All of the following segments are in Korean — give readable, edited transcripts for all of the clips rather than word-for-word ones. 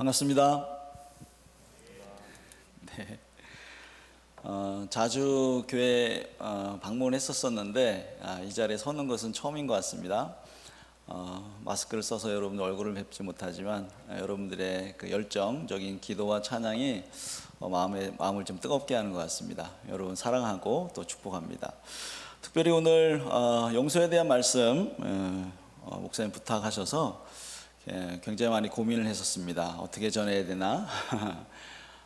반갑습니다. 네. 자주 교회 방문했었는데 이 자리에 서는 것은 처음인 것 같습니다. 마스크를 써서 여러분들 얼굴을 뵙지 못하지만 여러분들의 그 열정적인 기도와 찬양이 마음을 좀 뜨겁게 하는 것 같습니다. 여러분 사랑하고 또 축복합니다. 특별히 오늘 용서에 대한 말씀 목사님 부탁하셔서 굉장히 많이 고민을 했었습니다. 어떻게 전해야 되나?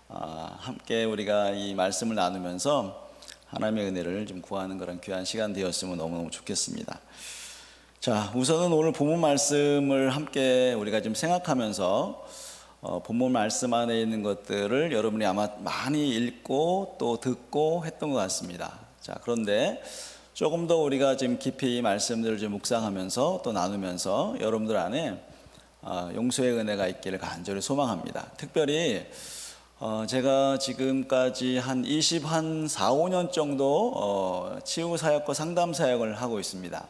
함께 우리가 이 말씀을 나누면서 하나님의 은혜를 좀 구하는 그런 귀한 시간 되었으면 너무너무 좋겠습니다. 자, 우선은 오늘 본문 말씀을 함께 우리가 좀 생각하면서 본문 말씀 안에 있는 것들을 여러분이 아마 많이 읽고 또 듣고 했던 것 같습니다. 자, 그런데 조금 더 우리가 좀 깊이 이 말씀들을 좀 묵상하면서 또 나누면서 여러분들 안에 용서의 은혜가 있기를 간절히 소망합니다. 특별히 제가 지금까지 한 4, 5년 정도 치유사역과 상담사역을 하고 있습니다.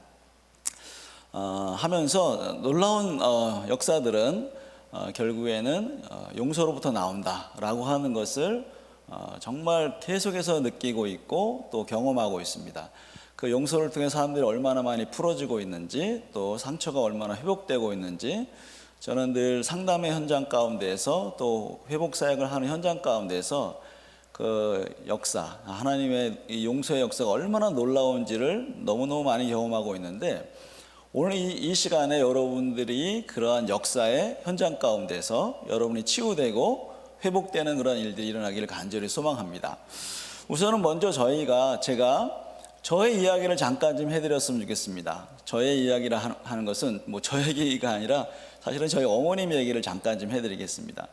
하면서 놀라운 역사들은 결국에는 용서로부터 나온다라고 하는 것을 정말 계속해서 느끼고 있고 또 경험하고 있습니다. 그 용서를 통해 사람들이 얼마나 많이 풀어지고 있는지, 또 상처가 얼마나 회복되고 있는지, 저는 늘 상담의 현장 가운데에서 또 회복 사역을 하는 현장 가운데서 그 역사, 하나님의 이 용서의 역사가 얼마나 놀라운지를 너무너무 많이 경험하고 있는데, 오늘 이 시간에 여러분들이 그러한 역사의 현장 가운데서 여러분이 치유되고 회복되는 그런 일들이 일어나기를 간절히 소망합니다. 우선은 먼저 제가 저의 이야기를 잠깐 좀 해드렸으면 좋겠습니다. 저의 이야기를 하는 것은 뭐 저 얘기가 아니라 사실은 저희 어머님 얘기를 잠깐 좀 해드리겠습니다.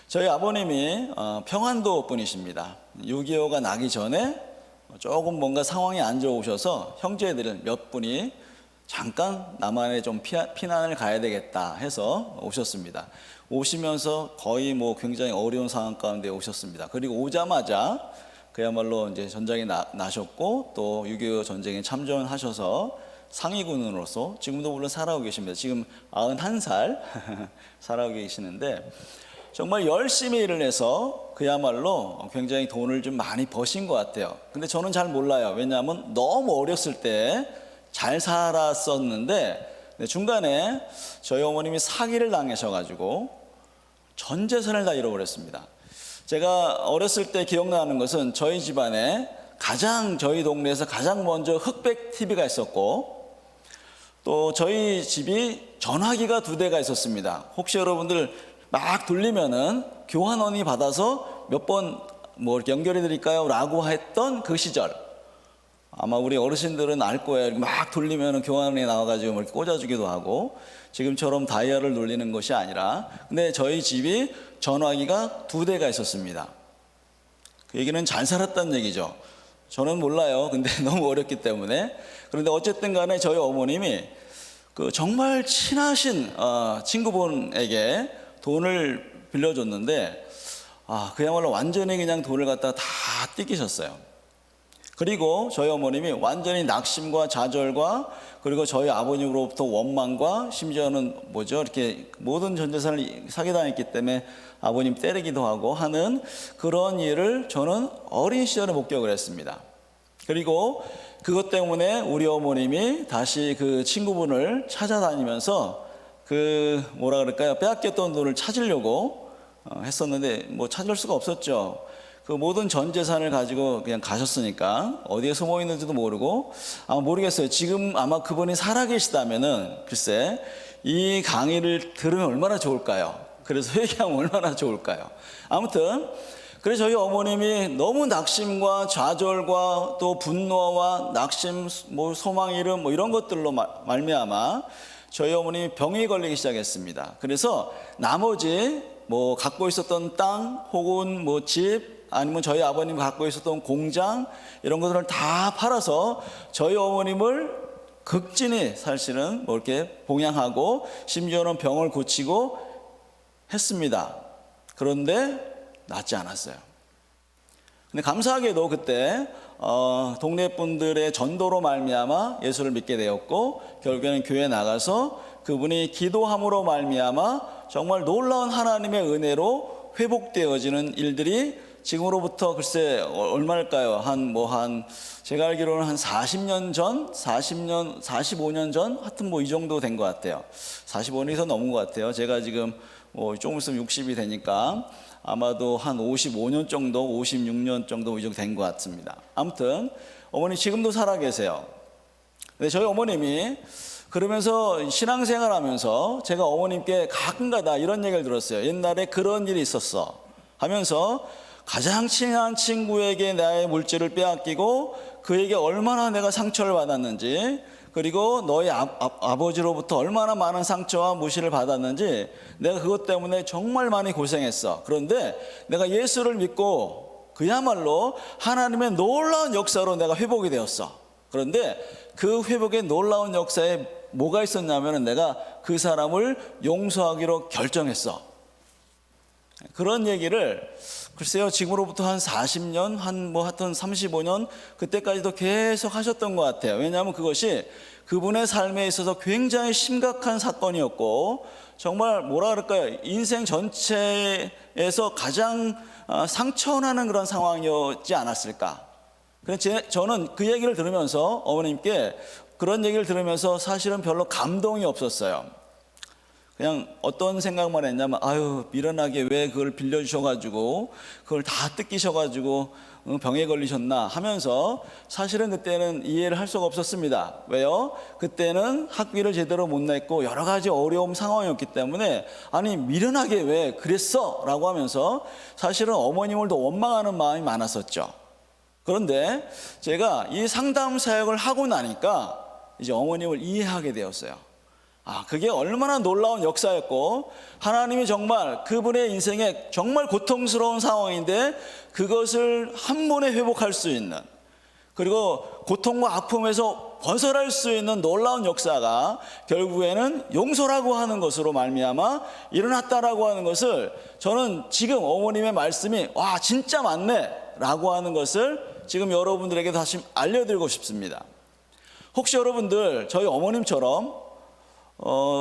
저희 아버님이 평안도 분이십니다. 6.25가 나기 전에 조금 뭔가 상황이 안 좋으셔서 형제들 몇 분이 잠깐 남한에 좀 피난을 가야 되겠다 해서 오셨습니다. 오시면서 거의 뭐 굉장히 어려운 상황 가운데 오셨습니다. 그리고 오자마자 그야말로 이제 전쟁이 나셨고 또 6.25 전쟁에 참전하셔서 상위군으로서 지금도 물론 살아오고 계십니다. 지금 91살 살아오고 계시는데 정말 열심히 일을 해서 그야말로 굉장히 돈을 좀 많이 버신 것 같아요. 근데 저는 잘 몰라요. 왜냐하면 너무 어렸을 때 잘 살았었는데 중간에 저희 어머님이 사기를 당하셔가지고 전 재산을 다 잃어버렸습니다. 제가 어렸을 때 기억나는 것은 저희 집안에 저희 동네에서 가장 먼저 흑백 TV가 있었고, 또 저희 집이 전화기가 2대가 있었습니다. 혹시 여러분들 막 돌리면은 교환원이 받아서 몇 번 뭐 연결해 드릴까요? 라고 했던 그 시절, 아마 우리 어르신들은 알 거예요. 막 돌리면은 교환원이 나와가지고 뭐 이렇게 꽂아주기도 하고, 지금처럼 다이얼을 돌리는 것이 아니라, 근데 저희 집이 전화기가 2대가 있었습니다. 그 얘기는 잘 살았다는 얘기죠. 저는 몰라요. 근데 너무 어렸기 때문에. 그런데 어쨌든 간에 저희 어머님이 그 정말 친하신 친구분에게 돈을 빌려줬는데 그야말로 완전히 그냥 돈을 갖다가 다 뜯기셨어요. 그리고 저희 어머님이 완전히 낙심과 좌절과 그리고 저희 아버님으로부터 원망과 심지어는 이렇게 모든 전 재산을 사기당했기 때문에 아버님 때리기도 하고 하는 그런 일을 저는 어린 시절에 목격을 했습니다. 그리고 그것 때문에 우리 어머님이 다시 그 친구분을 찾아다니면서 빼앗겼던 돈을 찾으려고 했었는데 찾을 수가 없었죠. 그 모든 전 재산을 가지고 그냥 가셨으니까 어디에 숨어 있는지도 모르고 모르겠어요. 지금 아마 그분이 살아계시다면은 글쎄 이 강의를 들으면 얼마나 좋을까요? 그래서 회개하면 얼마나 좋을까요? 아무튼 그래서 저희 어머님이 너무 낙심과 좌절과 또 분노와 낙심, 소망 잃음 이런 것들로 말미암아 저희 어머님이 병이 걸리기 시작했습니다. 그래서 나머지 갖고 있었던 땅 혹은 집 아니면 저희 아버님 갖고 있었던 공장 이런 것들을 다 팔아서 저희 어머님을 극진히 사실은 이렇게 봉양하고 심지어는 병을 고치고 했습니다. 그런데 낫지 않았어요. 근데 감사하게도 그때 동네 분들의 전도로 말미암아 예수를 믿게 되었고 결국에는 교회에 나가서 그분이 기도함으로 말미암아 정말 놀라운 하나님의 은혜로 회복되어지는 일들이 지금으로부터 글쎄 얼마일까요? 제가 알기로는 한 40년 전, 45년 전, 하여튼 이 정도 된 것 같아요. 45년이 더 넘은 것 같아요. 제가 지금 조금 있으면 60이 되니까 아마도 한 55년 정도, 56년 정도 이 정도 된 것 같습니다. 아무튼 어머니 지금도 살아 계세요. 근데 저희 어머님이 그러면서 신앙생활 하면서 제가 어머님께 가끔가다 이런 얘기를 들었어요. 옛날에 그런 일이 있었어 하면서 가장 친한 친구에게 나의 물질을 빼앗기고 그에게 얼마나 내가 상처를 받았는지, 그리고 너희 아버지로부터 얼마나 많은 상처와 무시를 받았는지 내가 그것 때문에 정말 많이 고생했어. 그런데 내가 예수를 믿고 그야말로 하나님의 놀라운 역사로 내가 회복이 되었어. 그런데 그 회복의 놀라운 역사에 뭐가 있었냐면 내가 그 사람을 용서하기로 결정했어. 그런 얘기를 글쎄요, 지금으로부터 한 40년, 하여튼 35년 그때까지도 계속 하셨던 것 같아요. 왜냐하면 그것이 그분의 삶에 있어서 굉장히 심각한 사건이었고, 정말 뭐라 그럴까요? 인생 전체에서 가장 상처나는 그런 상황이었지 않았을까. 그래서 저는 그 얘기를 들으면서 어머님께 그런 얘기를 들으면서 사실은 별로 감동이 없었어요. 그냥 어떤 생각만 했냐면 미련하게 왜 그걸 빌려주셔가지고 그걸 다 뜯기셔가지고 병에 걸리셨나 하면서 사실은 그때는 이해를 할 수가 없었습니다. 왜요? 그때는 학비를 제대로 못 냈고 여러 가지 어려움 상황이었기 때문에 미련하게 왜 그랬어? 라고 하면서 사실은 어머님을 더 원망하는 마음이 많았었죠. 그런데 제가 이 상담 사역을 하고 나니까 이제 어머님을 이해하게 되었어요. 그게 얼마나 놀라운 역사였고 하나님이 정말 그분의 인생에 정말 고통스러운 상황인데 그것을 한 번에 회복할 수 있는, 그리고 고통과 아픔에서 벗어날 수 있는 놀라운 역사가 결국에는 용서라고 하는 것으로 말미암아 일어났다라고 하는 것을 저는 지금 어머님의 말씀이 진짜 맞네 라고 하는 것을 지금 여러분들에게 다시 알려드리고 싶습니다. 혹시 여러분들 저희 어머님처럼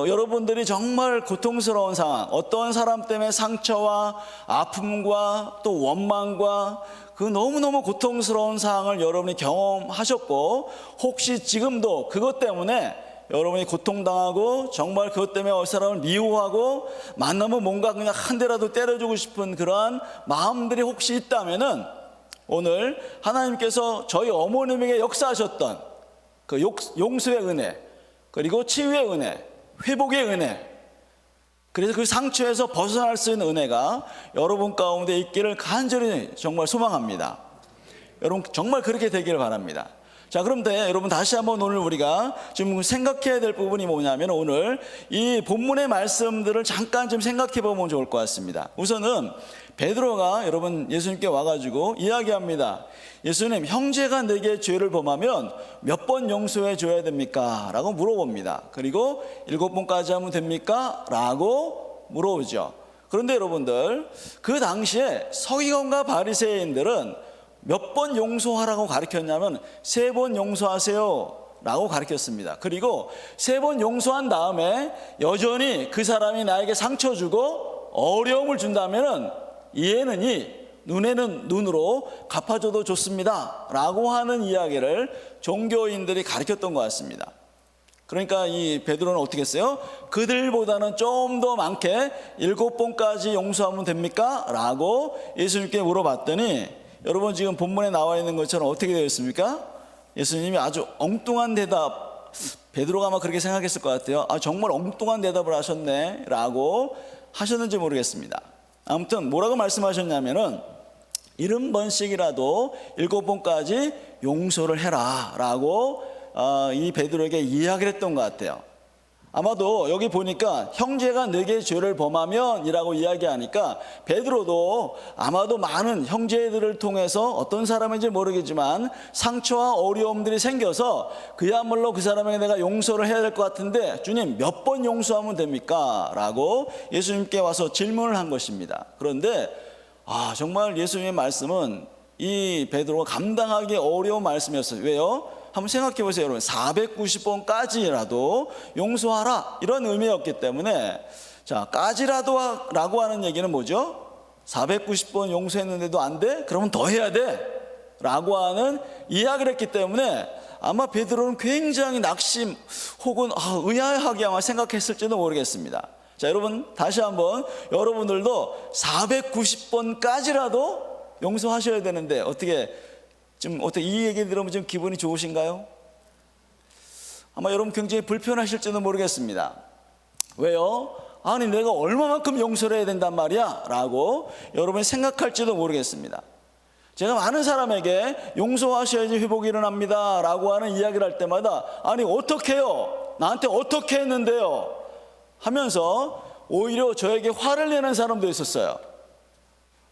여러분들이 정말 고통스러운 상황, 어떤 사람 때문에 상처와 아픔과 또 원망과 그 너무너무 고통스러운 상황을 여러분이 경험하셨고, 혹시 지금도 그것 때문에 여러분이 고통당하고 정말 그것 때문에 어느 사람을 미워하고 만나면 뭔가 그냥 한 대라도 때려주고 싶은 그러한 마음들이 혹시 있다면은 오늘 하나님께서 저희 어머님에게 역사하셨던 그 용서의 은혜, 그리고 치유의 은혜, 회복의 은혜, 그래서 그 상처에서 벗어날 수 있는 은혜가 여러분 가운데 있기를 간절히 정말 소망합니다. 여러분 정말 그렇게 되기를 바랍니다. 자, 그런데 여러분 다시 한번 오늘 우리가 좀 생각해야 될 부분이 뭐냐면 오늘 이 본문의 말씀들을 잠깐 좀 생각해 보면 좋을 것 같습니다. 우선은 베드로가 여러분 예수님께 와가지고 이야기합니다. 예수님, 형제가 내게 죄를 범하면 몇 번 용서해 줘야 됩니까? 라고 물어봅니다. 그리고 7번까지 하면 됩니까? 라고 물어보죠. 그런데 여러분들 그 당시에 서기관과 바리새인들은 몇 번 용서하라고 가르쳤냐면 3번 용서하세요 라고 가르쳤습니다. 그리고 3번 용서한 다음에 여전히 그 사람이 나에게 상처 주고 어려움을 준다면은 이에는 이, 눈에는 눈으로 갚아줘도 좋습니다 라고 하는 이야기를 종교인들이 가르쳤던 것 같습니다. 그러니까 이 베드로는 어떻게 했어요? 그들보다는 좀 더 많게 7번까지 용서하면 됩니까? 라고 예수님께 물어봤더니 여러분 지금 본문에 나와 있는 것처럼 어떻게 되어 있습니까? 예수님이 아주 엉뚱한 대답, 베드로가 아마 그렇게 생각했을 것 같아요. 정말 엉뚱한 대답을 하셨네 라고 하셨는지 모르겠습니다. 아무튼 뭐라고 말씀하셨냐면은 70번씩이라도 7번까지 용서를 해라 라고 이 베드로에게 이야기를 했던 것 같아요. 아마도 여기 보니까 형제가 네게 죄를 범하면 이라고 이야기하니까 베드로도 아마도 많은 형제들을 통해서 어떤 사람인지 모르겠지만 상처와 어려움들이 생겨서 그야말로 그 사람에게 내가 용서를 해야 될 것 같은데 주님 몇 번 용서하면 됩니까? 라고 예수님께 와서 질문을 한 것입니다. 그런데 정말 예수님의 말씀은 이 베드로가 감당하기 어려운 말씀이었어요. 왜요? 한번 생각해 보세요, 여러분. 490번까지라도 용서하라, 이런 의미였기 때문에, 자, 까지라도 라고 하는 얘기는 뭐죠? 490번 용서했는데도 안 돼? 그러면 더 해야 돼 라고 하는 이야기를 했기 때문에 아마 베드로는 굉장히 낙심 혹은 의아하게 아마 생각했을지도 모르겠습니다. 자, 여러분, 다시 한번 여러분들도 490번까지라도 용서하셔야 되는데 어떻게 이 얘기 들으면 좀 기분이 좋으신가요? 아마 여러분 굉장히 불편하실지도 모르겠습니다. 왜요? 아니, 내가 얼마만큼 용서를 해야 된단 말이야 라고 여러분이 생각할지도 모르겠습니다. 제가 많은 사람에게 용서하셔야지 회복이 일어납니다 라고 하는 이야기를 할 때마다, 아니, 어떻게 해요? 나한테 어떻게 했는데요? 하면서 오히려 저에게 화를 내는 사람도 있었어요.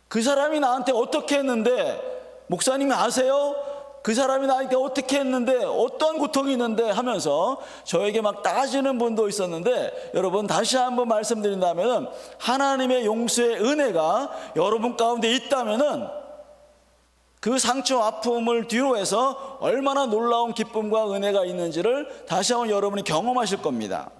그 사람이 나한테 어떻게 했는데, 목사님이 아세요? 그 사람이 나한테 어떻게 했는데, 어떤 고통이 있는데 하면서 저에게 막 따지는 분도 있었는데, 여러분, 다시 한번 말씀드린다면 하나님의 용서의 은혜가 여러분 가운데 있다면 그 상처 아픔을 뒤로 해서 얼마나 놀라운 기쁨과 은혜가 있는지를 다시 한번 여러분이 경험하실 겁니다.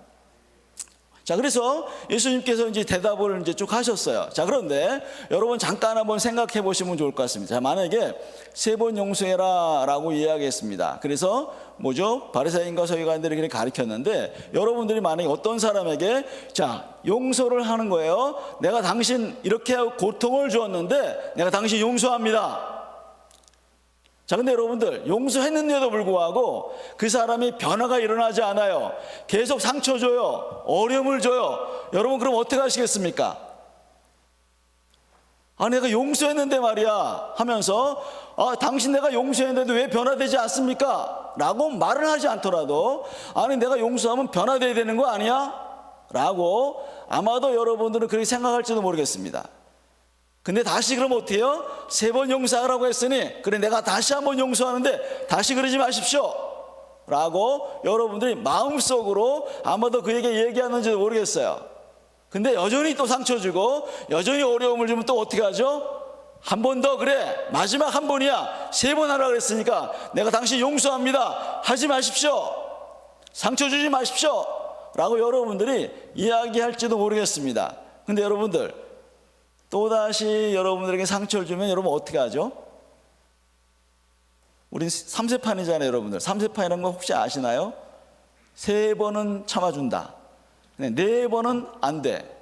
자, 그래서 예수님께서 이제 대답을 이제 쭉 하셨어요. 자, 그런데 여러분 잠깐 한번 생각해 보시면 좋을 것 같습니다. 자, 만약에 3번 용서해라 라고 이야기했습니다. 그래서 뭐죠? 바리새인과 서기관들이 그렇게 가르쳤는데, 여러분들이 만약에 어떤 사람에게 자, 용서를 하는 거예요. 내가 당신 이렇게 고통을 주었는데 내가 당신 용서합니다. 자, 근데 여러분들, 용서했는데도 불구하고 그 사람이 변화가 일어나지 않아요. 계속 상처 줘요. 어려움을 줘요. 여러분, 그럼 어떻게 하시겠습니까? 내가 용서했는데 말이야 하면서, 당신 내가 용서했는데도 왜 변화되지 않습니까? 라고 말을 하지 않더라도, 아니, 내가 용서하면 변화돼야 되는 거 아니야? 라고 아마도 여러분들은 그렇게 생각할지도 모르겠습니다. 근데 다시 그러면 어떻게 해요? 3번 용서하라고 했으니, 그래, 내가 다시 한번 용서하는데 다시 그러지 마십시오 라고 여러분들이 마음속으로 아마도 그에게 얘기하는지도 모르겠어요. 근데 여전히 또 상처 주고 여전히 어려움을 주면 또 어떻게 하죠? 한 번 더, 그래, 마지막 한 번이야, 3번 하라고 그랬으니까 내가 당신 용서합니다, 하지 마십시오, 상처 주지 마십시오 라고 여러분들이 이야기할지도 모르겠습니다. 근데 여러분들, 또다시 여러분들에게 상처를 주면 여러분 어떻게 하죠? 우린 3세판이잖아요, 여러분들. 3세판이라는 거 혹시 아시나요? 3번은 참아준다. 4번은 안 돼.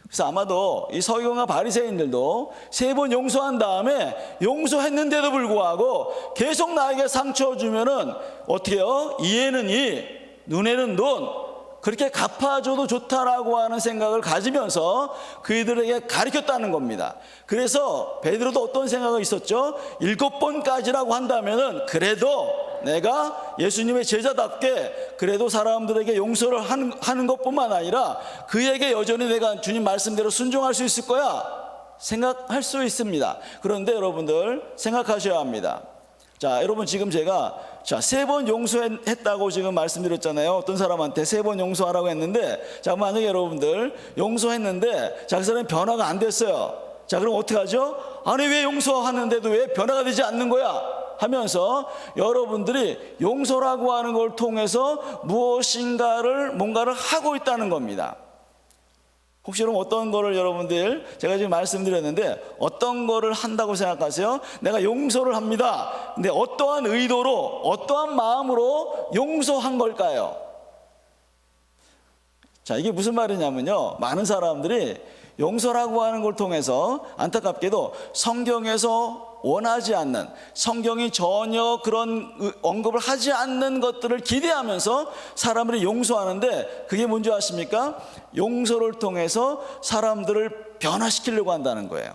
그래서 아마도 이 서기관과 바리새인들도 3번 용서한 다음에 용서했는데도 불구하고 계속 나에게 상처 주면은 어떻게 해요? 이에는 이, 눈에는 눈, 그렇게 갚아줘도 좋다라고 하는 생각을 가지면서 그들에게 가르쳤다는 겁니다. 그래서 베드로도 어떤 생각이 있었죠? 7번까지라고 한다면은 그래도 내가 예수님의 제자답게 그래도 사람들에게 용서를 하는 것뿐만 아니라 그에게 여전히 내가 주님 말씀대로 순종할 수 있을 거야 생각할 수 있습니다. 그런데 여러분들 생각하셔야 합니다. 자, 여러분, 지금 제가 3번 용서했다고 지금 말씀드렸잖아요. 어떤 사람한테 3번 용서하라고 했는데, 자, 만약에 여러분들 용서했는데 자, 그 사람이 변화가 안 됐어요. 자, 그럼 어떻게 하죠? 아니, 왜 용서하는데도 왜 변화가 되지 않는 거야? 하면서 여러분들이 용서라고 하는 걸 통해서 뭔가를 하고 있다는 겁니다. 혹시 여러분 어떤 거를 여러분들, 제가 지금 말씀드렸는데 어떤 거를 한다고 생각하세요? 내가 용서를 합니다. 근데 어떠한 의도로, 어떠한 마음으로 용서한 걸까요? 자, 이게 무슨 말이냐면요, 많은 사람들이 용서라고 하는 걸 통해서 안타깝게도 성경에서 원하지 않는, 성경이 전혀 그런 언급을 하지 않는 것들을 기대하면서 사람들이 용서하는데, 그게 뭔지 아십니까? 용서를 통해서 사람들을 변화시키려고 한다는 거예요.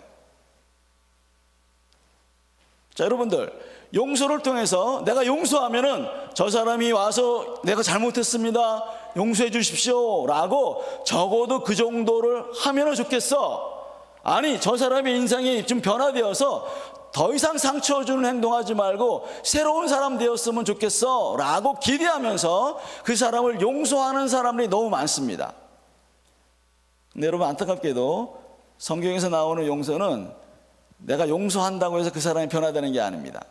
자, 여러분들, 용서를 통해서 내가 용서하면은 저 사람이 와서 내가 잘못했습니다, 용서해 주십시오 라고 적어도 그 정도를 하면 좋겠어. 아니, 저 사람의 인상이 좀 변화되어서 더 이상 상처 주는 행동하지 말고 새로운 사람 되었으면 좋겠어 라고 기대하면서 그 사람을 용서하는 사람들이 너무 많습니다. 근데 여러분, 안타깝게도 성경에서 나오는 용서는 내가 용서한다고 해서 그 사람이 변화되는 게 아닙니다.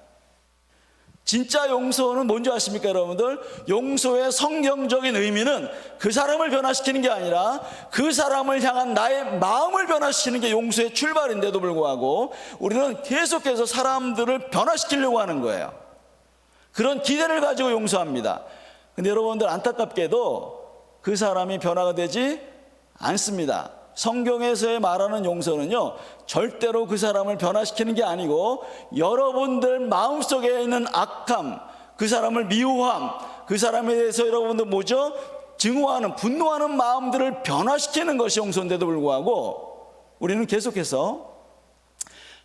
진짜 용서는 뭔지 아십니까, 여러분들? 용서의 성경적인 의미는 그 사람을 변화시키는 게 아니라 그 사람을 향한 나의 마음을 변화시키는 게 용서의 출발인데도 불구하고 우리는 계속해서 사람들을 변화시키려고 하는 거예요. 그런 기대를 가지고 용서합니다. 근데 여러분들, 안타깝게도 그 사람이 변화가 되지 않습니다. 성경에서 말하는 용서는요, 절대로 그 사람을 변화시키는 게 아니고 여러분들 마음속에 있는 악함, 그 사람을 미워함, 그 사람에 대해서 여러분들 뭐죠? 증오하는, 분노하는 마음들을 변화시키는 것이 용서인데도 불구하고 우리는 계속해서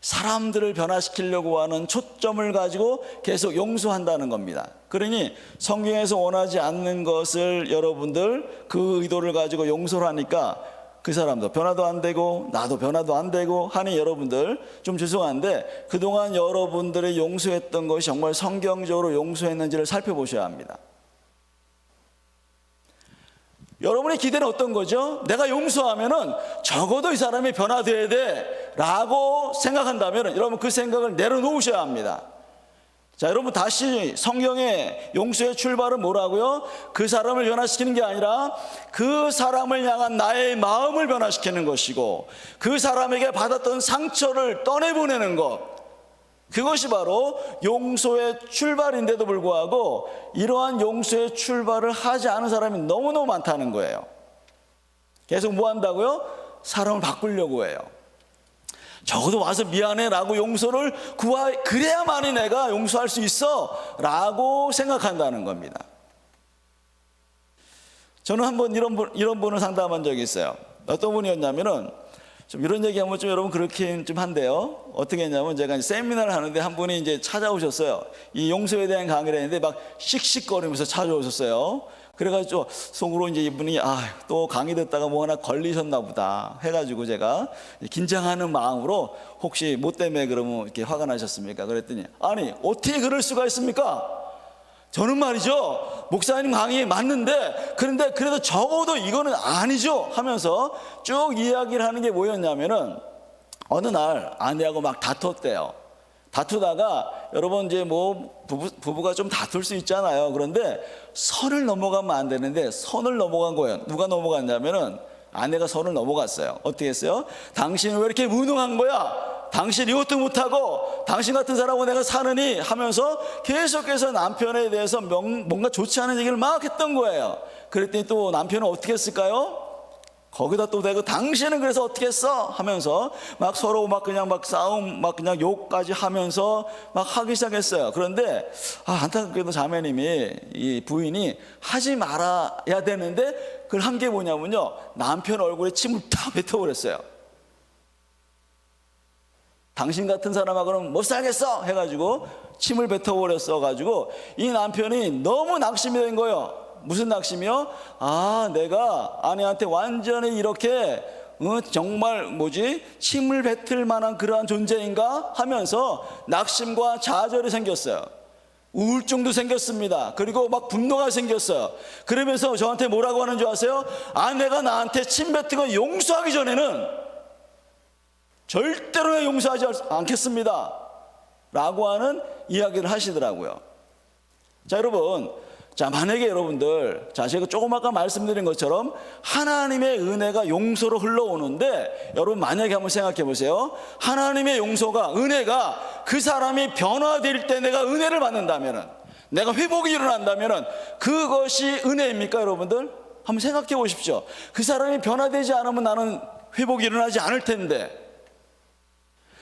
사람들을 변화시키려고 하는 초점을 가지고 계속 용서한다는 겁니다. 그러니 성경에서 원하지 않는 것을 여러분들 그 의도를 가지고 용서를 하니까 그 사람도 변화도 안 되고 나도 변화도 안 되고 하니 여러분들 좀 죄송한데 그동안 여러분들이 용서했던 것이 정말 성경적으로 용서했는지를 살펴보셔야 합니다. 여러분의 기대는 어떤 거죠? 내가 용서하면은 적어도 이 사람이 변화돼야 돼 라고 생각한다면 여러분 그 생각을 내려놓으셔야 합니다. 자, 여러분 다시 성경의 용서의 출발은 뭐라고요? 그 사람을 변화시키는 게 아니라 그 사람을 향한 나의 마음을 변화시키는 것이고 그 사람에게 받았던 상처를 떠내보내는 것, 그것이 바로 용서의 출발인데도 불구하고 이러한 용서의 출발을 하지 않은 사람이 너무너무 많다는 거예요. 계속 뭐 한다고요? 사람을 바꾸려고 해요. 적어도 와서 미안해 라고 용서를 그래야만이 내가 용서할 수 있어 라고 생각한다는 겁니다. 저는 한번 이런 분을 상담한 적이 있어요. 어떤 분이었냐면은 좀 이런 얘기하면 좀 여러분 그렇긴 좀 한데요. 어떻게 했냐면 제가 이제 세미나를 하는데 한 분이 이제 찾아오셨어요. 이 용서에 대한 강의를 했는데 막 씩씩거리면서 찾아오셨어요. 그래가지고 속으로 이제 이분이 또 강의 듣다가 뭐 하나 걸리셨나 보다 해가지고 제가 긴장하는 마음으로 혹시 뭐 때문에 그러면 이렇게 화가 나셨습니까? 그랬더니 아니 어떻게 그럴 수가 있습니까? 저는 말이죠, 목사님 강의 맞는데 그런데 그래도 적어도 이거는 아니죠 하면서 쭉 이야기를 하는 게 뭐였냐면은 어느 날 아내하고 막 다퉜대요. 다투다가 여러분 이제 뭐 부부가 좀 다툴 수 있잖아요. 그런데 선을 넘어가면 안 되는데 선을 넘어간 거예요. 누가 넘어갔냐면은 아내가 선을 넘어갔어요. 어떻게 했어요? 당신은 왜 이렇게 무능한 거야? 당신 이것도 못하고 당신 같은 사람하고 내가 사느니 하면서 계속해서 남편에 대해서 뭔가 좋지 않은 얘기를 막 했던 거예요. 그랬더니 또 남편은 어떻게 했을까요? 거기다 또 대고 당신은 그래서 어떻게 했어? 하면서 막 서로 막 그냥 막 싸움 막 그냥 욕까지 하면서 막 하기 시작했어요. 그런데 안타깝게도 자매님이 이 부인이 하지 말아야 되는데 그걸 한 게 뭐냐면요, 남편 얼굴에 침을 다 뱉어버렸어요. 당신 같은 사람하고는 못 살겠어 해가지고 침을 뱉어버렸어 가지고 이 남편이 너무 낙심이 된 거예요. 무슨 낙심이요? 내가 아내한테 완전히 이렇게 정말 침을 뱉을 만한 그러한 존재인가 하면서 낙심과 좌절이 생겼어요. 우울증도 생겼습니다. 그리고 막 분노가 생겼어요. 그러면서 저한테 뭐라고 하는 줄 아세요? 아내가 나한테 침 뱉은 거 용서하기 전에는 절대로 용서하지 않겠습니다 라고 하는 이야기를 하시더라고요. 자, 여러분, 만약에 여러분들, 제가 조금 아까 말씀드린 것처럼 하나님의 은혜가 용서로 흘러오는데 여러분 만약에 한번 생각해 보세요. 하나님의 용서가, 은혜가 그 사람이 변화될 때 내가 은혜를 받는다면은, 내가 회복이 일어난다면은 그것이 은혜입니까, 여러분들? 한번 생각해 보십시오. 그 사람이 변화되지 않으면 나는 회복이 일어나지 않을 텐데.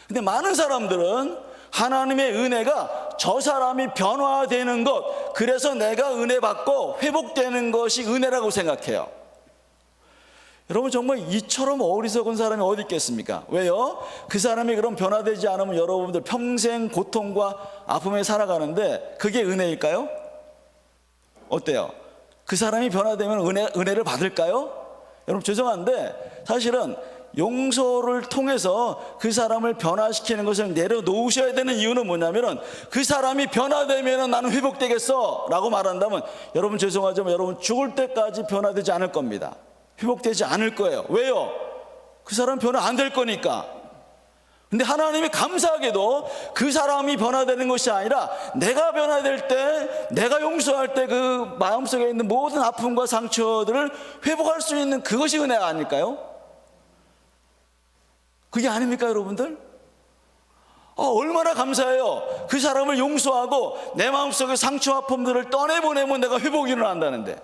근데 많은 사람들은 하나님의 은혜가 저 사람이 변화되는 것, 그래서 내가 은혜 받고 회복되는 것이 은혜라고 생각해요. 여러분 정말 이처럼 어리석은 사람이 어디 있겠습니까? 왜요? 그 사람이 그럼 변화되지 않으면 여러분들 평생 고통과 아픔에 살아가는데 그게 은혜일까요? 어때요? 그 사람이 변화되면 은혜를 받을까요? 여러분 죄송한데 사실은 용서를 통해서 그 사람을 변화시키는 것을 내려놓으셔야 되는 이유는 뭐냐면은 그 사람이 변화되면 나는 회복되겠어 라고 말한다면 여러분 죄송하지만 여러분 죽을 때까지 변화되지 않을 겁니다. 회복되지 않을 거예요. 왜요? 그 사람 변화 안 될 거니까. 근데 하나님이 감사하게도 그 사람이 변화되는 것이 아니라 내가 변화될 때, 내가 용서할 때 그 마음속에 있는 모든 아픔과 상처들을 회복할 수 있는 그것이 은혜가 아닐까요? 그게 아닙니까, 여러분들? 얼마나 감사해요. 그 사람을 용서하고 내 마음속의 상처 아픔들을 떠내보내면 내가 회복이 일어난다는데.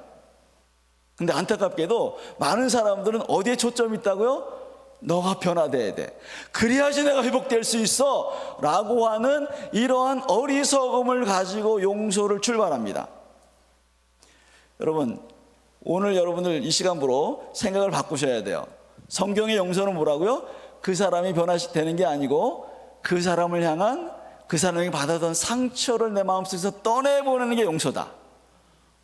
근데 안타깝게도 많은 사람들은 어디에 초점이 있다고요? 너가 변화돼야 돼. 그래야지 내가 회복될 수 있어. 라고 하는 이러한 어리석음을 가지고 용서를 출발합니다. 여러분, 오늘 여러분들 이 시간부로 생각을 바꾸셔야 돼요. 성경의 용서는 뭐라고요? 그 사람이 변화되는 게 아니고 그 사람을 향한, 그 사람이 받았던 상처를 내 마음속에서 떠내보내는 게 용서다.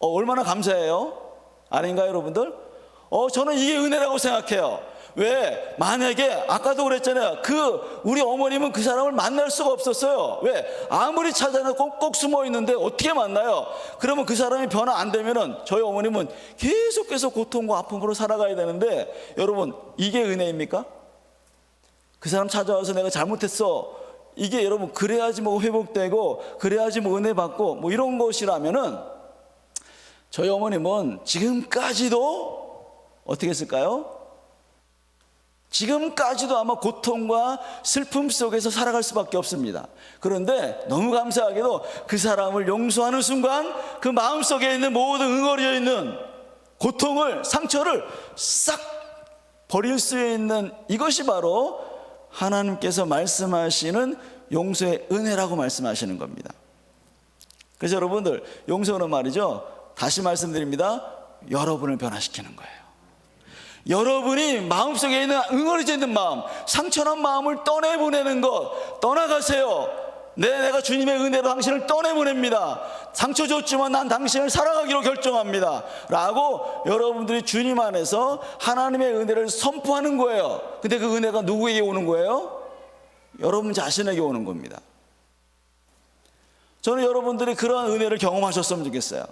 얼마나 감사해요? 아닌가요, 여러분들? 저는 이게 은혜라고 생각해요. 왜? 만약에 아까도 그랬잖아요. 우리 어머님은 그 사람을 만날 수가 없었어요. 왜? 아무리 찾아내도 꼭 숨어 있는데 어떻게 만나요? 그러면 그 사람이 변화 안 되면은 저희 어머님은 계속해서 고통과 아픔으로 살아가야 되는데, 여러분, 이게 은혜입니까? 그 사람 찾아와서 내가 잘못했어, 이게 여러분 그래야지 뭐 회복되고 그래야지 뭐 은혜 받고 뭐 이런 것이라면은 저희 어머님은 지금까지도 어떻게 했을까요? 지금까지도 아마 고통과 슬픔 속에서 살아갈 수밖에 없습니다. 그런데 너무 감사하게도 그 사람을 용서하는 순간 그 마음속에 있는 모든 응어리져 있는 고통을, 상처를 싹 버릴 수 있는, 이것이 바로 하나님께서 말씀하시는 용서의 은혜라고 말씀하시는 겁니다. 그래서 여러분들, 용서는 말이죠, 다시 말씀드립니다, 여러분을 변화시키는 거예요. 여러분이 마음속에 있는 응어리져 있는 마음, 상처난 마음을 떠내보내는 것, 떠나가세요. 내가 주님의 은혜로 당신을 떠내보냅니다. 상처 줬지만 난 당신을 사랑하기로 결정합니다. 라고 여러분들이 주님 안에서 하나님의 은혜를 선포하는 거예요. 근데 그 은혜가 누구에게 오는 거예요? 여러분 자신에게 오는 겁니다. 저는 여러분들이 그러한 은혜를 경험하셨으면 좋겠어요.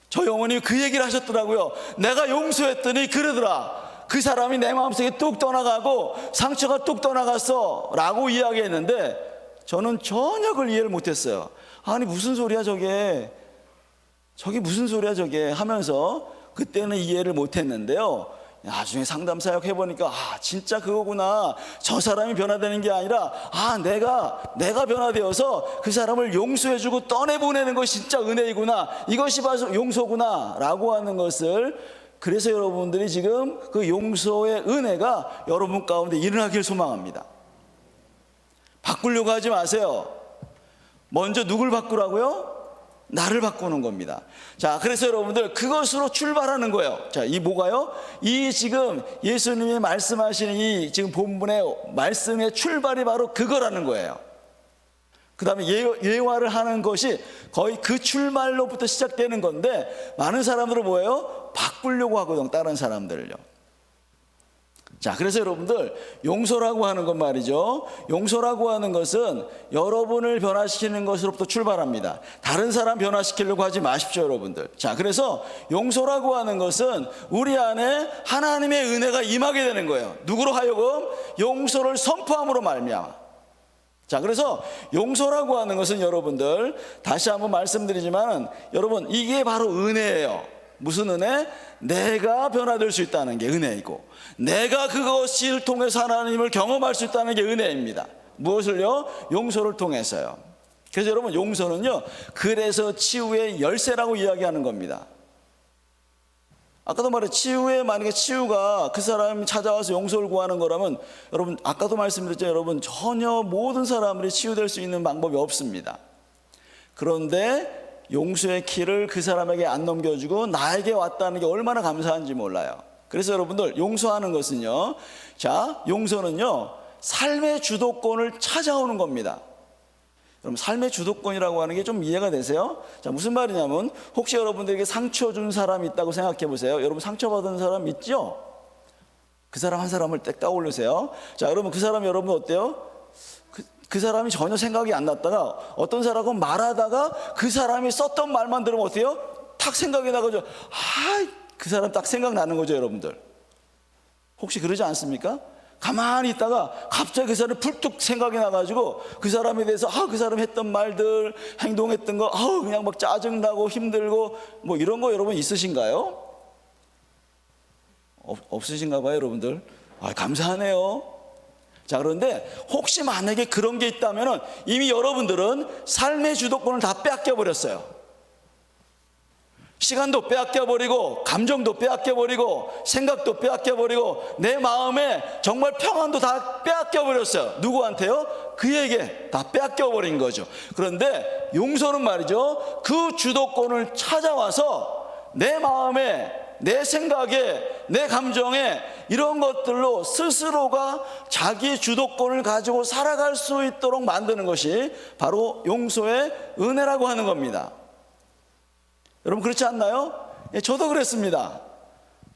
저희 어머님이 그 얘기를 하셨더라고요. 내가 용서했더니 그러더라. 그 사람이 내 마음속에 뚝 떠나가고 상처가 뚝 떠나갔어 라고 이야기했는데, 저는 전혀 그걸 이해를 못했어요. 아니 무슨 소리야 저게 무슨 소리야 저게 하면서 그때는 이해를 못했는데요, 나중에 상담 사역 해보니까 진짜 그거구나. 저 사람이 변화되는 게 아니라 내가 변화되어서 그 사람을 용서해주고 떠내보내는 것이 진짜 은혜이구나, 이것이 바로 용서구나 라고 하는 것을, 그래서 여러분들이 지금 그 용서의 은혜가 여러분 가운데 일어나길 소망합니다. 바꾸려고 하지 마세요. 먼저 누굴 바꾸라고요? 나를 바꾸는 겁니다. 자, 그래서 여러분들 그것으로 출발하는 거예요. 자, 이 뭐가요? 이 지금 예수님이 말씀하시는 이 지금 본문의 말씀의 출발이 바로 그거라는 거예요. 그 다음에 예화를 하는 것이 거의 그 출발로부터 시작되는 건데, 많은 사람들은 뭐예요? 바꾸려고 하거든, 다른 사람들을요. 자, 그래서 여러분들 용서라고 하는 것 말이죠, 용서라고 하는 것은 여러분을 변화시키는 것으로부터 출발합니다. 다른 사람 변화시키려고 하지 마십시오, 여러분들. 자, 그래서 용서라고 하는 것은 우리 안에 하나님의 은혜가 임하게 되는 거예요. 누구로 하여금? 용서를 선포함으로 말미암아. 자, 그래서 용서라고 하는 것은 여러분들, 다시 한번 말씀드리지만 여러분, 이게 바로 은혜예요. 무슨 은혜? 내가 변화될 수 있다는 게 은혜이고, 내가 그것을 통해서 하나님을 경험할 수 있다는 게 은혜입니다. 무엇을요? 용서를 통해서요. 그래서 여러분, 용서는요, 그래서 치유의 열쇠라고 이야기하는 겁니다. 아까도 말해, 만약에 치유가 그 사람이 찾아와서 용서를 구하는 거라면, 여러분 아까도 말씀드렸죠, 여러분 전혀 모든 사람들이 치유될 수 있는 방법이 없습니다. 그런데 용서의 키를 그 사람에게 안 넘겨주고 나에게 왔다는 게 얼마나 감사한지 몰라요. 그래서 여러분들, 용서하는 것은요, 자, 용서는요, 삶의 주도권을 찾아오는 겁니다. 그럼 삶의 주도권이라고 하는 게 좀 이해가 되세요? 자, 무슨 말이냐면, 혹시 여러분들에게 상처 준 사람이 있다고 생각해 보세요. 여러분 상처받은 사람 있죠? 그 사람 한 사람을 딱 떠올리세요. 자, 그러면 그 사람 여러분 어때요? 그 사람이 전혀 생각이 안 났다가 어떤 사람하고 말하다가 그 사람이 썼던 말만 들으면 어때요? 탁 생각이 나가죠. 그 사람 딱 생각나는 거죠, 여러분들. 혹시 그러지 않습니까? 가만히 있다가 갑자기 그 사람이 불뚝 생각이 나가지고 그 사람에 대해서 그 사람이 했던 말들, 행동했던 거 그냥 막 짜증나고 힘들고 뭐 이런 거 여러분 있으신가요? 없으신가 봐요, 여러분들. 감사하네요. 자, 그런데 혹시 만약에 그런 게 있다면 이미 여러분들은 삶의 주도권을 다 빼앗겨버렸어요. 시간도 빼앗겨버리고 감정도 빼앗겨버리고 생각도 빼앗겨버리고 내 마음에 정말 평안도 다 빼앗겨버렸어요. 누구한테요? 그에게 다 빼앗겨버린 거죠. 그런데 용서는 말이죠, 그 주도권을 찾아와서 내 마음에, 내 생각에, 내 감정에 이런 것들로 스스로가 자기 주도권을 가지고 살아갈 수 있도록 만드는 것이 바로 용서의 은혜라고 하는 겁니다. 여러분 그렇지 않나요? 저도 그랬습니다.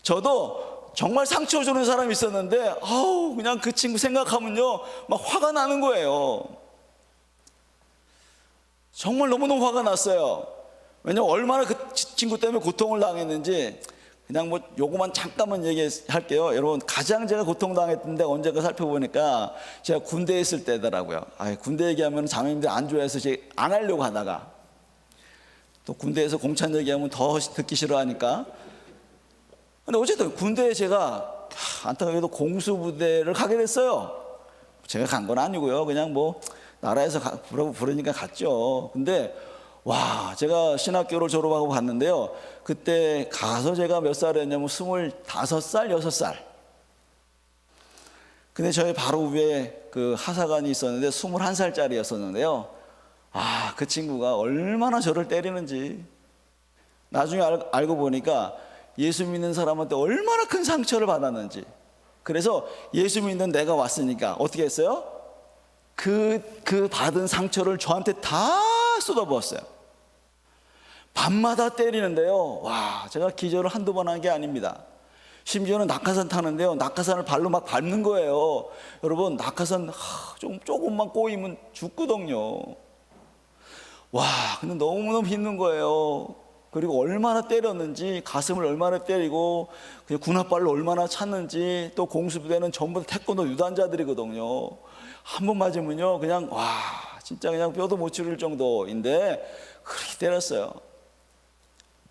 저도 정말 상처 주는 사람이 있었는데 그냥 그 친구 생각하면요 막 화가 나는 거예요. 정말 너무너무 화가 났어요. 왜냐면 얼마나 그 친구 때문에 고통을 당했는지. 그냥 뭐 요거만 잠깐만 얘기할게요. 여러분 가장 제가 고통당했던 데 언제가 살펴보니까 제가 군대에 있을 때더라고요. 군대 얘기하면 자매님들 안 좋아해서 제가 안 하려고 하다가 또 군대에서 공찬 얘기하면 더 듣기 싫어하니까. 근데 어쨌든 군대에 제가 안타깝게도 공수부대를 가게 됐어요. 제가 간 건 아니고요. 그냥 뭐 나라에서 부르니까 갔죠. 근데 제가 신학교를 졸업하고 갔는데요. 그때 가서 제가 몇 살이었냐면 25살, 6살. 근데 저희 바로 위에 그 하사관이 있었는데 21살짜리였었는데요. 그 친구가 얼마나 저를 때리는지. 나중에 알고 보니까 예수 믿는 사람한테 얼마나 큰 상처를 받았는지. 그래서 예수 믿는 내가 왔으니까 어떻게 했어요? 그 받은 상처를 저한테 다 쏟아부었어요. 밤마다 때리는데요. 제가 기절을 한두 번 한 게 아닙니다. 심지어는 낙하산 타는데요. 낙하산을 발로 막 밟는 거예요. 여러분 낙하산 조금만 꼬이면 죽거든요. 근데 너무너무 힘든 거예요. 그리고 얼마나 때렸는지, 가슴을 얼마나 때리고 그냥 군홧발로 얼마나 찼는지. 또 공수부대는 전부 다 태권도 유단자들이거든요. 한 번 맞으면요 그냥 진짜 그냥 뼈도 못 추릴 정도인데 그렇게 때렸어요.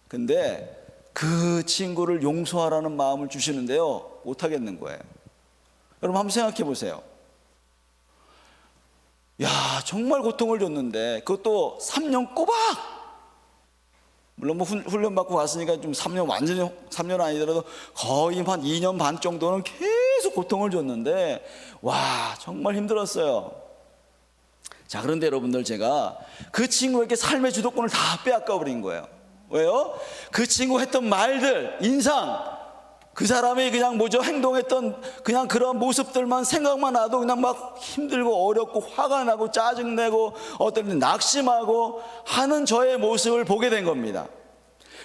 근데 그 친구를 용서하라는 마음을 주시는데요 못하겠는 거예요. 여러분 한번 생각해 보세요. 정말 고통을 줬는데 그것도 3년 꼬박, 물론 뭐 훈련 받고 갔으니까 좀 3년, 완전히 3년 아니더라도 거의 한 2년 반 정도는 계속 고통을 줬는데 정말 힘들었어요. 자, 그런데 여러분들 제가 그 친구에게 삶의 주도권을 다 빼앗겨 버린 거예요. 왜요? 그 친구 했던 말들, 인상, 그 사람이 그냥 행동했던 그냥 그런 모습들만 생각만 나도 그냥 막 힘들고 어렵고 화가 나고 짜증내고 어떨 때 낙심하고 하는 저의 모습을 보게 된 겁니다.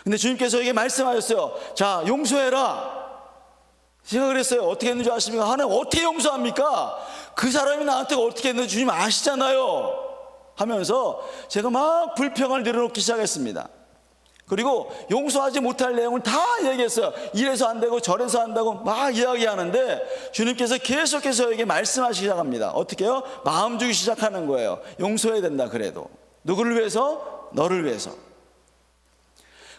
근데 주님께서 저에게 말씀하셨어요. 자, 용서해라. 제가 그랬어요. 어떻게 했는지 아십니까? 하나님 어떻게 용서합니까? 그 사람이 나한테 어떻게 했는지 주님 아시잖아요 하면서 제가 막 불평을 내려놓기 시작했습니다. 그리고 용서하지 못할 내용을 다 얘기했어요. 이래서 안 되고 저래서 한다고 막 이야기하는데 주님께서 계속해서 저에게 말씀하시기 시작합니다. 어떻게 해요? 마음 주기 시작하는 거예요. 용서해야 된다. 그래도 누구를 위해서? 너를 위해서.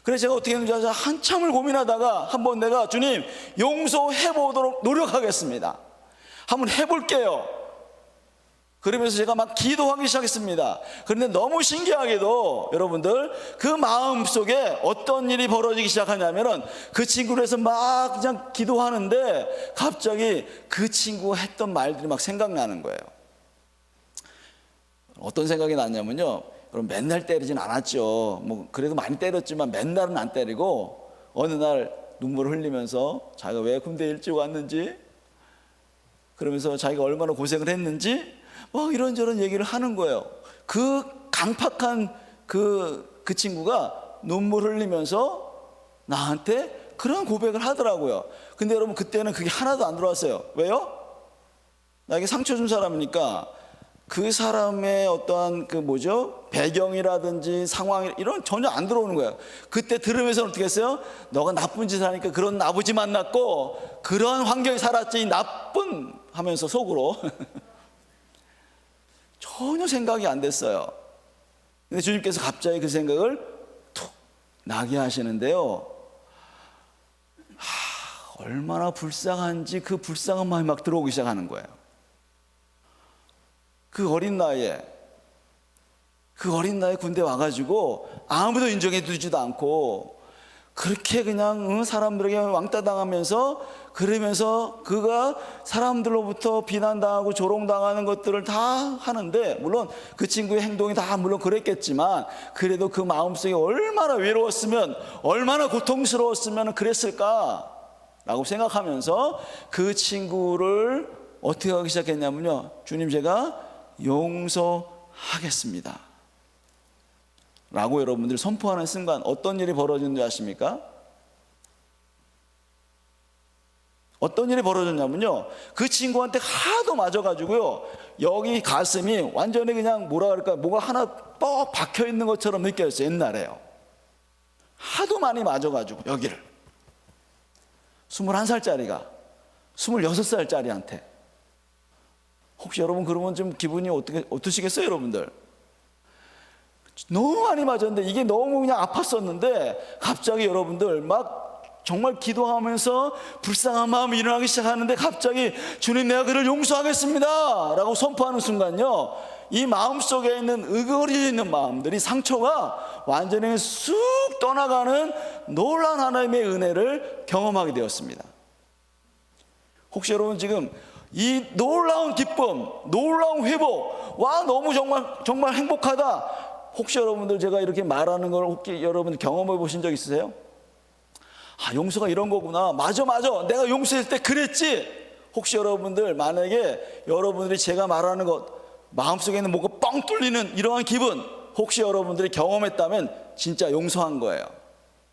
그래서 제가 어떻게 했는지 아세요? 한참을 고민하다가 한번 내가 주님 용서해 보도록 노력하겠습니다. 한번 해볼게요. 그러면서 제가 막 기도하기 시작했습니다. 그런데 너무 신기하게도 여러분들 그 마음 속에 어떤 일이 벌어지기 시작하냐면은 그 친구를 해서 막 그냥 기도하는데 갑자기 그 친구가 했던 말들이 막 생각나는 거예요. 어떤 생각이 났냐면요. 여러분 맨날 때리진 않았죠. 뭐 그래도 많이 때렸지만 맨날은 안 때리고 어느 날 눈물을 흘리면서 자기가 왜 군대 일찍 왔는지, 그러면서 자기가 얼마나 고생을 했는지 막 이런저런 얘기를 하는 거예요. 그 강팍한 그 친구가 눈물 흘리면서 나한테 그런 고백을 하더라고요. 근데 여러분 그때는 그게 하나도 안 들어왔어요. 왜요? 나에게 상처 준 사람이니까 그 사람의 어떠한 배경이라든지 상황 이런 전혀 안 들어오는 거예요. 그때 들으면서 어떻게 했어요? 너가 나쁜 짓을 하니까 그런 아버지 만났고 그런 환경에 살았지, 이 나쁜 하면서 속으로 전혀 생각이 안 됐어요. 근데 주님께서 갑자기 그 생각을 툭 나게 하시는데요. 얼마나 불쌍한지 그 불쌍한 마음이 막 들어오기 시작하는 거예요. 그 어린 나이에 군대 와가지고 아무도 인정해 주지도 않고 그렇게 그냥 사람들에게 왕따 당하면서 그러면서 그가 사람들로부터 비난당하고 조롱당하는 것들을 다 하는데, 물론 그 친구의 행동이 다 물론 그랬겠지만 그래도 그 마음속에 얼마나 외로웠으면, 얼마나 고통스러웠으면 그랬을까 라고 생각하면서 그 친구를 어떻게 하기 시작했냐면요, 주님 제가 용서하겠습니다 라고 여러분들 선포하는 순간 어떤 일이 벌어지는지 아십니까? 어떤 일이 벌어졌냐면요, 그 친구한테 하도 맞아가지고요, 여기 가슴이 완전히 그냥 뭐라 그럴까, 뭐가 하나 뻑 박혀 있는 것처럼 느껴졌어요. 옛날에요. 하도 많이 맞아가지고 여기를 21살짜리가 26살짜리한테. 혹시 여러분 그러면 좀 기분이 어떠시겠어요 여러분들? 너무 많이 맞았는데 이게 너무 그냥 아팠었는데 갑자기 여러분들 막 정말 기도하면서 불쌍한 마음이 일어나기 시작하는데 갑자기 주님 내가 그를 용서하겠습니다 라고 선포하는 순간요, 이 마음속에 있는 으그러져 있는 마음들이, 상처가 완전히 쑥 떠나가는 놀라운 하나님의 은혜를 경험하게 되었습니다. 혹시 여러분 지금 이 놀라운 기쁨, 놀라운 회복, 와 너무 정말 행복하다, 혹시 여러분들 제가 이렇게 말하는 걸 혹시 여러분 경험해 보신 적 있으세요? 용서가 이런 거구나, 맞아 내가 용서할 때 그랬지. 혹시 여러분들 만약에 여러분들이 제가 말하는 것 마음속에 있는 뭔가 뻥 뚫리는 이러한 기분 혹시 여러분들이 경험했다면 진짜 용서한 거예요.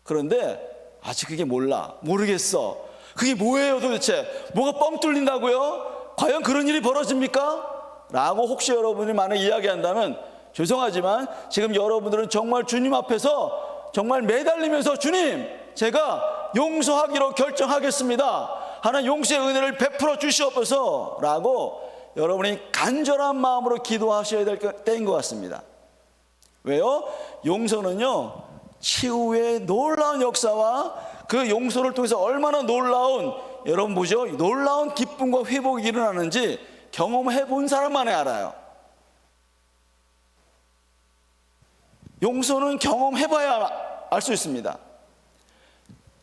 그런데 아직 그게 모르겠어. 그게 뭐예요 도대체? 뭐가 뻥 뚫린다고요? 과연 그런 일이 벌어집니까? 라고 혹시 여러분이 만약에 이야기한다면 죄송하지만 지금 여러분들은 정말 주님 앞에서 정말 매달리면서 주님 제가 용서하기로 결정하겠습니다, 하나님 용서의 은혜를 베풀어 주시옵소서 라고 여러분이 간절한 마음으로 기도하셔야 될 때인 것 같습니다. 왜요? 용서는요 치유의 놀라운 역사와 그 용서를 통해서 얼마나 놀라운, 여러분 보죠, 놀라운 기쁨과 회복이 일어나는지 경험해 본 사람만이 알아요. 용서는 경험해봐야 알 수 있습니다.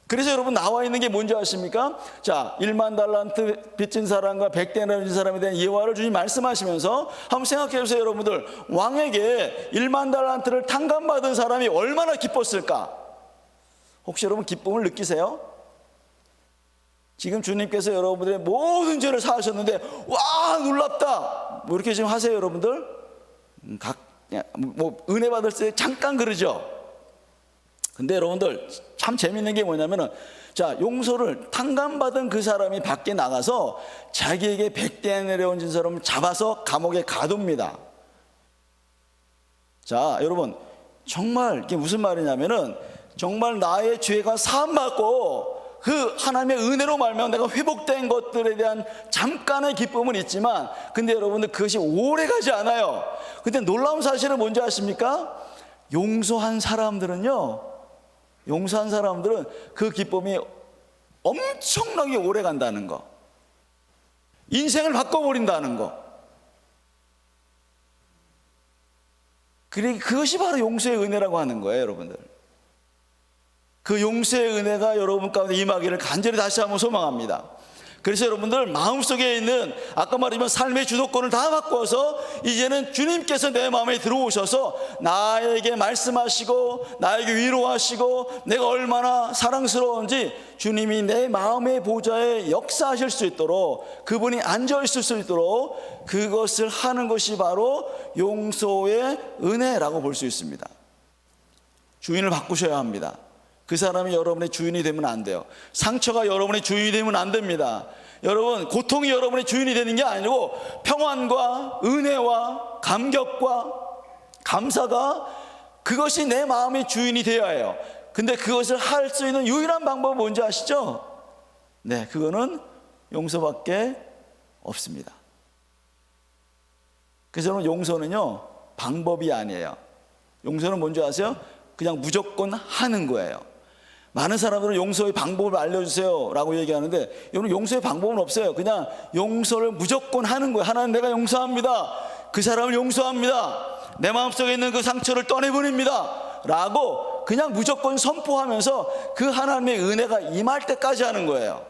그래서 여러분 나와 있는 게 뭔지 아십니까? 자, 1만 달란트 빚진 사람과 100데나리 빚진 사람에 대한 예화를 주님 말씀하시면서 한번 생각해 보세요 여러분들. 왕에게 1만 달란트를 탕감받은 사람이 얼마나 기뻤을까? 혹시 여러분 기쁨을 느끼세요? 지금 주님께서 여러분들의 모든 죄를 사하셨는데 와 놀랍다 뭐 이렇게 지금 하세요 여러분들? 뭐 은혜 받을 때 잠깐 그러죠. 근데 여러분들 참 재밌는 게 뭐냐면은, 자, 용서를 탕감받은 그 사람이 밖에 나가서 자기에게 100데나리온 진 사람을 잡아서 감옥에 가둡니다. 자, 여러분 정말 이게 무슨 말이냐면은, 정말 나의 죄가 사함받고 그 하나님의 은혜로 말미암아 내가 회복된 것들에 대한 잠깐의 기쁨은 있지만, 근데 여러분들 그것이 오래 가지 않아요. 근데 놀라운 사실은 뭔지 아십니까? 용서한 사람들은 그 기쁨이 엄청나게 오래 간다는 거, 인생을 바꿔버린다는 거. 그것이 바로 용서의 은혜라고 하는 거예요 여러분들. 그 용서의 은혜가 여러분 가운데 임하기를 간절히 다시 한번 소망합니다. 그래서 여러분들 마음속에 있는 아까 말하면 삶의 주도권을 다 바꿔서 이제는 주님께서 내 마음에 들어오셔서 나에게 말씀하시고 나에게 위로하시고 내가 얼마나 사랑스러운지 주님이 내 마음의 보좌에 역사하실 수 있도록, 그분이 앉아 있을 수 있도록 그것을 하는 것이 바로 용서의 은혜라고 볼 수 있습니다. 주인을 바꾸셔야 합니다. 그 사람이 여러분의 주인이 되면 안 돼요. 상처가 여러분의 주인이 되면 안 됩니다. 여러분 고통이 여러분의 주인이 되는 게 아니고 평안과 은혜와 감격과 감사가, 그것이 내 마음의 주인이 되어야 해요. 근데 그것을 할 수 있는 유일한 방법은 뭔지 아시죠? 네, 그거는 용서밖에 없습니다. 그래서 여러분, 용서는요 방법이 아니에요. 용서는 뭔지 아세요? 그냥 무조건 하는 거예요. 많은 사람들은 용서의 방법을 알려주세요 라고 얘기하는데, 여러분, 용서의 방법은 없어요. 그냥 용서를 무조건 하는 거예요. 하나님, 내가 용서합니다. 그 사람을 용서합니다. 내 마음속에 있는 그 상처를 떠내보냅니다 라고 그냥 무조건 선포하면서 그 하나님의 은혜가 임할 때까지 하는 거예요.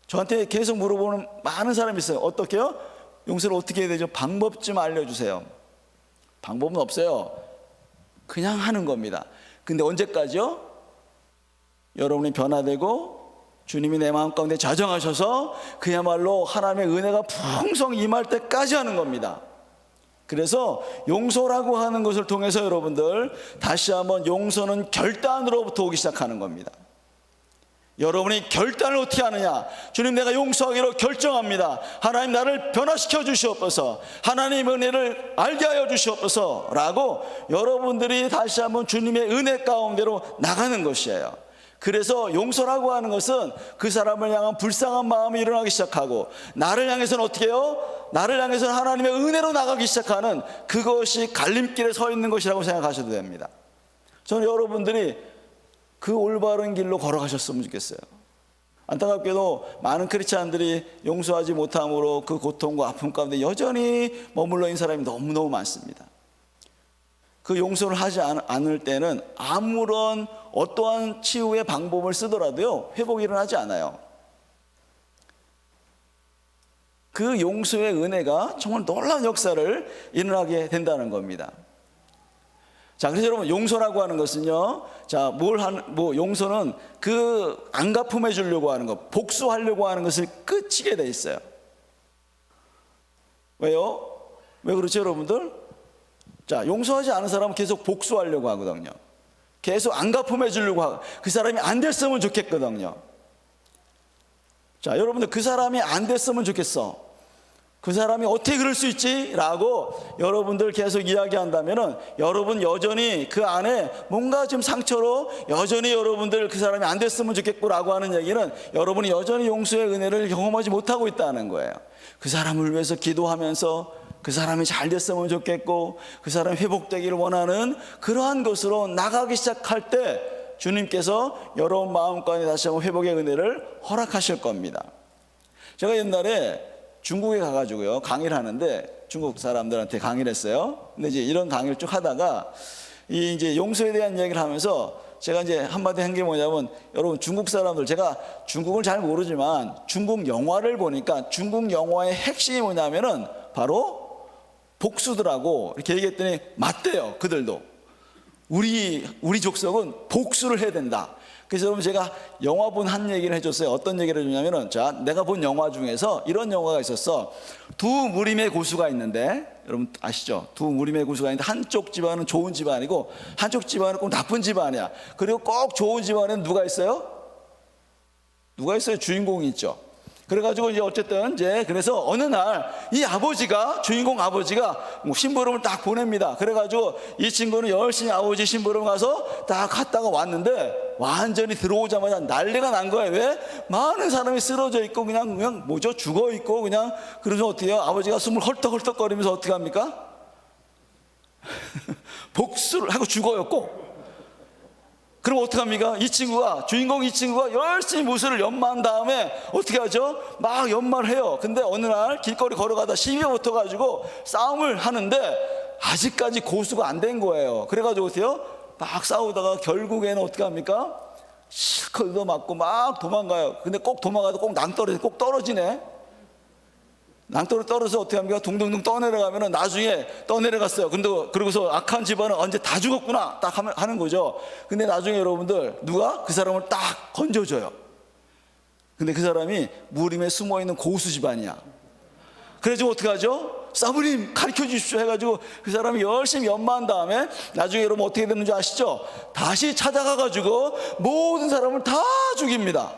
저한테 계속 물어보는 많은 사람이 있어요. 어떻게요? 용서를 어떻게 해야 되죠? 방법 좀 알려주세요. 방법은 없어요. 그냥 하는 겁니다. 근데 언제까지요? 여러분이 변화되고 주님이 내 마음 가운데 자정하셔서 그야말로 하나님의 은혜가 풍성히 임할 때까지 하는 겁니다. 그래서 용서라고 하는 것을 통해서 여러분들 다시 한번 용서는 결단으로부터 오기 시작하는 겁니다. 여러분이 결단을 어떻게 하느냐? 주님, 내가 용서하기로 결정합니다. 하나님, 나를 변화시켜 주시옵소서. 하나님 은혜를 알게 하여 주시옵소서 라고 여러분들이 다시 한번 주님의 은혜 가운데로 나가는 것이에요. 그래서 용서라고 하는 것은 그 사람을 향한 불쌍한 마음이 일어나기 시작하고, 나를 향해서는 어떻게 해요? 나를 향해서는 하나님의 은혜로 나가기 시작하는, 그것이 갈림길에 서 있는 것이라고 생각하셔도 됩니다. 저는 여러분들이 그 올바른 길로 걸어가셨으면 좋겠어요. 안타깝게도 많은 크리스찬들이 용서하지 못함으로 그 고통과 아픔 가운데 여전히 머물러 있는 사람이 너무너무 많습니다. 그 용서를 하지 않을 때는 아무런 어떠한 치유의 방법을 쓰더라도요 회복이 일어나지 않아요. 그 용서의 은혜가 정말 놀라운 역사를 일어나게 된다는 겁니다. 자, 그래서 여러분, 용서라고 하는 것은요, 자, 용서는 그 안 갚음해 주려고 하는 것, 복수하려고 하는 것을 끝이게 돼 있어요. 왜요? 왜 그렇죠, 여러분들? 자, 용서하지 않은 사람은 계속 복수하려고 하거든요. 계속 안 갚음해 주려고 하고, 그 사람이 안 됐으면 좋겠거든요. 자, 여러분들, 그 사람이 안 됐으면 좋겠어. 그 사람이 어떻게 그럴 수 있지? 라고 여러분들 계속 이야기한다면은, 여러분 여전히 그 안에 뭔가 좀 상처로 여전히 여러분들 그 사람이 안 됐으면 좋겠고 라고 하는 얘기는 여러분이 여전히 용서의 은혜를 경험하지 못하고 있다는 거예요. 그 사람을 위해서 기도하면서 그 사람이 잘 됐으면 좋겠고 그 사람이 회복되기를 원하는 그러한 것으로 나가기 시작할 때 주님께서 여러분 마음 가운데 다시 한번 회복의 은혜를 허락하실 겁니다. 제가 옛날에 중국에 가가지고요 강의를 하는데, 중국 사람들한테 강의를 했어요. 근데 이제 이런 강의를 쭉 하다가 이제 용서에 대한 이야기를 하면서 제가 이제 한마디 한 게 뭐냐면, 여러분, 중국 사람들, 제가 중국을 잘 모르지만 중국 영화를 보니까 중국 영화의 핵심이 뭐냐면은 바로 복수더라고. 이렇게 얘기했더니 맞대요. 그들도 우리 족속은 복수를 해야 된다. 그래서 여러분, 제가 영화 본 한 얘기를 해줬어요. 어떤 얘기를 해주냐면은, 자, 내가 본 영화 중에서 이런 영화가 있었어. 두 무림의 고수가 있는데, 여러분 아시죠? 두 무림의 고수가 있는데 한쪽 집안은 좋은 집안이고 한쪽 집안은 꼭 나쁜 집안이야. 그리고 꼭 좋은 집안에는 누가 있어요? 누가 있어요? 주인공이 있죠. 그래가지고 이제 어쨌든 이제 그래서 어느 날 이 아버지가, 주인공 아버지가 뭐 심부름을 딱 보냅니다. 그래가지고 이 친구는 열심히 아버지 심부름 가서 딱 갔다가 왔는데 완전히 들어오자마자 난리가 난 거예요. 왜? 많은 사람이 쓰러져 있고 그냥 뭐죠? 죽어 있고 그냥. 그래서 어떻게 해요? 아버지가 숨을 헐떡헐떡거리면서 어떻게 합니까? 복수를 하고 죽어요, 꼭. 그럼 어떡합니까? 주인공 이 친구가 열심히 무술을 연마한 다음에 어떻게 하죠? 막 연마를 해요. 근데 어느 날 길거리 걸어가다 시비가 붙어가지고 싸움을 하는데 아직까지 고수가 안 된 거예요. 그래가지고 어떻게 해요? 막 싸우다가 결국에는 어떻게 합니까? 실컷 얻어맞고 막 도망가요. 근데 꼭 도망가도 꼭 낭떠러지 꼭 떨어지네. 낭떠러지 떨어져서 어떻게 합니까? 둥둥둥 떠내려가면 나중에 떠내려갔어요. 근데 그러고서 악한 집안은 언제 다 죽었구나 딱 하는 거죠. 근데 나중에 여러분들 누가 그 사람을 딱 건져줘요. 근데 그 사람이 무림에 숨어있는 고수 집안이야. 그래가지고 어떻게 하죠? 사부님 가르쳐 주십시오 해가지고 그 사람이 열심히 연마한 다음에 나중에 여러분 어떻게 되는지 아시죠? 다시 찾아가가지고 모든 사람을 다 죽입니다.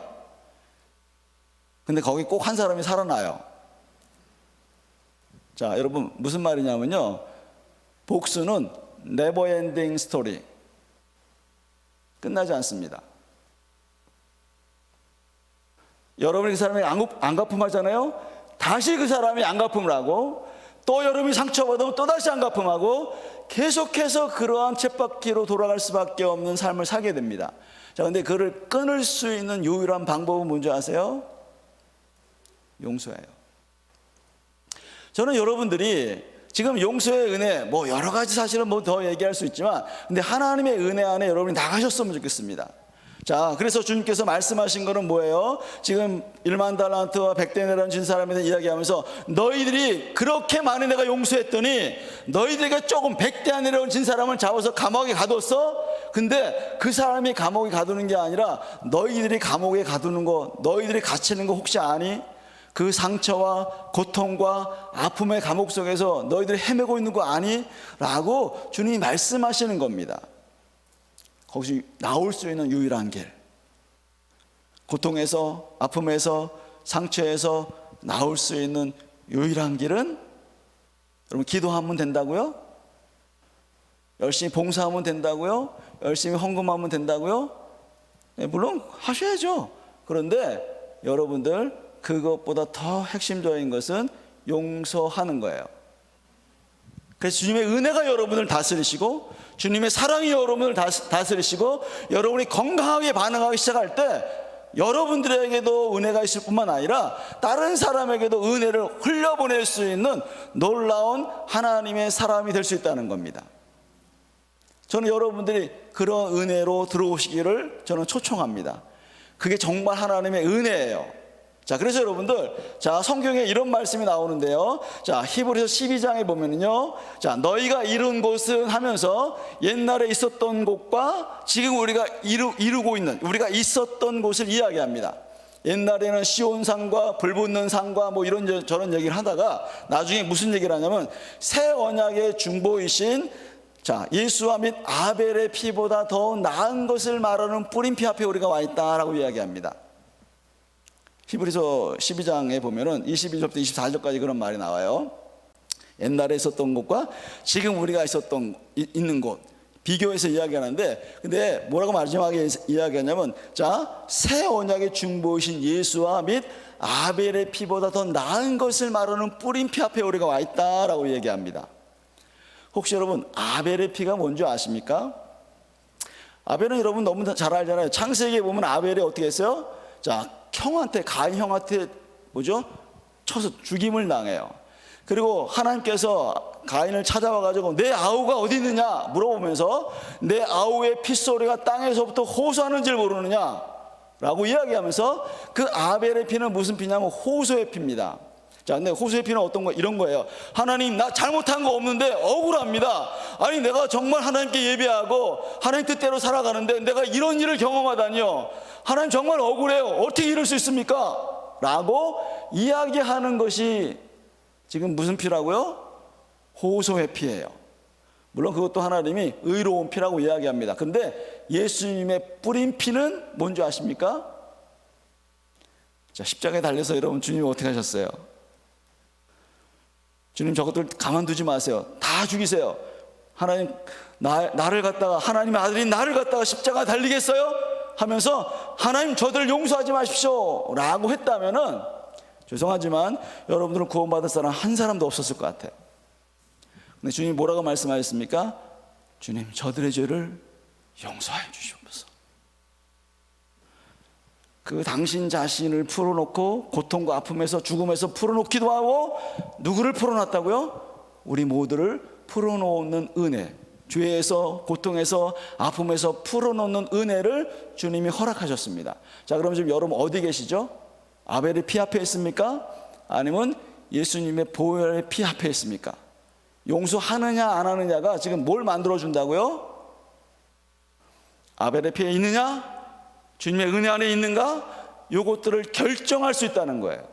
근데 거기 꼭 한 사람이 살아나요. 자, 여러분 무슨 말이냐면요, 복수는 never ending story, 끝나지 않습니다. 여러분이 그 사람에게 안갚음하잖아요. 다시 그 사람이 안갚음을 하고, 또 여러분이 상처받으면 또다시 안갚음하고, 계속해서 그러한 쳇바퀴로 돌아갈 수밖에 없는 삶을 살게 됩니다. 자, 근데 그를 끊을 수 있는 유일한 방법은 뭔지 아세요? 용서예요. 저는 여러분들이 지금 용서의 은혜, 뭐 여러 가지 사실은 뭐 더 얘기할 수 있지만, 근데 하나님의 은혜 안에 여러분이 나가셨으면 좋겠습니다. 자, 그래서 주님께서 말씀하신 거는 뭐예요? 지금 1만 달란트와 100데나리온 진 사람에 대해 이야기하면서, 너희들이 그렇게 많이 내가 용서했더니 너희들에게 조금 100데나리온 진 사람을 잡아서 감옥에 가뒀어? 근데 그 사람이 감옥에 가두는 게 아니라 너희들이 감옥에 가두는 거, 너희들이 갇히는 거 혹시 아니? 그 상처와 고통과 아픔의 감옥 속에서 너희들이 헤매고 있는 거 아니? 라고 주님이 말씀하시는 겁니다. 거기서 나올 수 있는 유일한 길, 고통에서, 아픔에서, 상처에서 나올 수 있는 유일한 길은, 여러분, 기도하면 된다고요? 열심히 봉사하면 된다고요? 열심히 헌금하면 된다고요? 네, 물론 하셔야죠. 그런데 여러분들, 그것보다 더 핵심적인 것은 용서하는 거예요. 그래서 주님의 은혜가 여러분을 다스리시고, 주님의 사랑이 여러분을 다스리시고, 여러분이 건강하게 반응하기 시작할 때 여러분들에게도 은혜가 있을 뿐만 아니라 다른 사람에게도 은혜를 흘려보낼 수 있는 놀라운 하나님의 사람이 될 수 있다는 겁니다. 저는 여러분들이 그런 은혜로 들어오시기를 저는 초청합니다. 그게 정말 하나님의 은혜예요. 자, 그래서 여러분들, 자, 성경에 이런 말씀이 나오는데요. 자, 히브리서 12장에 보면은요, 자, 너희가 이룬 곳은 하면서 옛날에 있었던 곳과 지금 우리가 이루고 있는, 우리가 있었던 곳을 이야기합니다. 옛날에는 시온산과 불붙는 산과 뭐 이런 저런 얘기를 하다가 나중에 무슨 얘기를 하냐면, 새 언약의 중보이신, 자, 예수와 및 아벨의 피보다 더 나은 것을 말하는 뿌림피 앞에 우리가 와 있다라고 이야기합니다. 히브리서 12장에 보면은 22절부터 24절까지 그런 말이 나와요. 옛날에 있었던 곳과 지금 우리가 있는 곳 비교해서 이야기하는데, 근데 뭐라고 마지막에 이야기하냐면, 자, 새 언약의 중보이신 예수와 및 아벨의 피보다 더 나은 것을 말하는 뿌림피 앞에 우리가 와 있다라고 얘기합니다. 혹시 여러분, 아벨의 피가 뭔지 아십니까? 아벨은 여러분 너무 잘 알잖아요. 창세기에 보면 아벨이 어떻게 했어요? 자, 가인 형한테 뭐죠? 쳐서 죽임을 당해요. 그리고 하나님께서 가인을 찾아와가지고 내 아우가 어디 있느냐 물어보면서, 내 아우의 핏소리가 땅에서부터 호소하는 줄 모르느냐 라고 이야기하면서, 그 아벨의 피는 무슨 피냐면 호소의 피입니다. 자, 근데 호소의 피는 어떤 거? 이런 거예요. 하나님, 나 잘못한 거 없는데 억울합니다. 아니, 내가 정말 하나님께 예배하고 하나님 뜻대로 살아가는데 내가 이런 일을 경험하다니요. 하나님 정말 억울해요. 어떻게 이럴 수 있습니까? 라고 이야기하는 것이 지금 무슨 피라고요? 호소의 피예요. 물론 그것도 하나님이 의로운 피라고 이야기합니다. 근데 예수님의 뿌린 피는 뭔지 아십니까? 자, 십자가에 달려서 여러분, 주님이 어떻게 하셨어요? 주님, 저것들 가만두지 마세요. 다 죽이세요. 하나님, 나를 갖다가, 하나님의 아들인 나를 갖다가 십자가에 달리겠어요? 하면서 하나님, 저들을 용서하지 마십시오 라고 했다면은, 죄송하지만 여러분들은 구원받을 사람 한 사람도 없었을 것 같아요. 근데 주님이 뭐라고 말씀하셨습니까? 주님, 저들의 죄를 용서해 주시옵소서. 그 당신 자신을 풀어놓고 고통과 아픔에서, 죽음에서 풀어놓기도 하고, 누구를 풀어놨다고요? 우리 모두를 풀어놓는 은혜, 죄에서, 고통에서, 아픔에서 풀어놓는 은혜를 주님이 허락하셨습니다. 자, 그럼 지금 여러분 어디 계시죠? 아벨의 피 앞에 있습니까? 아니면 예수님의 보혈의 피 앞에 있습니까? 용서하느냐 안 하느냐가 지금 뭘 만들어준다고요? 아벨의 피에 있느냐? 주님의 은혜 안에 있는가? 요것들을 결정할 수 있다는 거예요.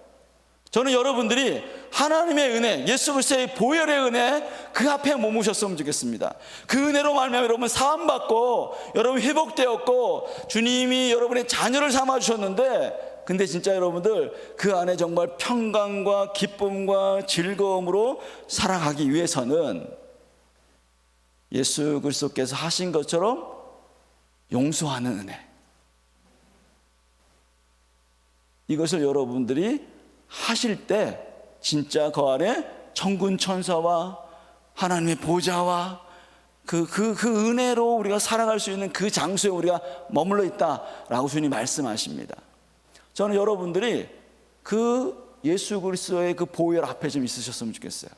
저는 여러분들이 하나님의 은혜, 예수 그리스도의 보혈의 은혜, 그 앞에 머무셨으면 좋겠습니다. 그 은혜로 말미암아 여러분 사함받고, 여러분 회복되었고, 주님이 여러분의 자녀를 삼아주셨는데, 근데 진짜 여러분들 그 안에 정말 평강과 기쁨과 즐거움으로 살아가기 위해서는 예수 그리스도께서 하신 것처럼 용서하는 은혜, 이것을 여러분들이 하실 때 진짜 그 안에 천군 천사와 하나님의 보좌와 그 은혜로 우리가 살아갈 수 있는 그 장소에 우리가 머물러 있다라고 주님 말씀하십니다. 저는 여러분들이 그 예수 그리스도의 그 보혈 앞에 좀 있으셨으면 좋겠어요.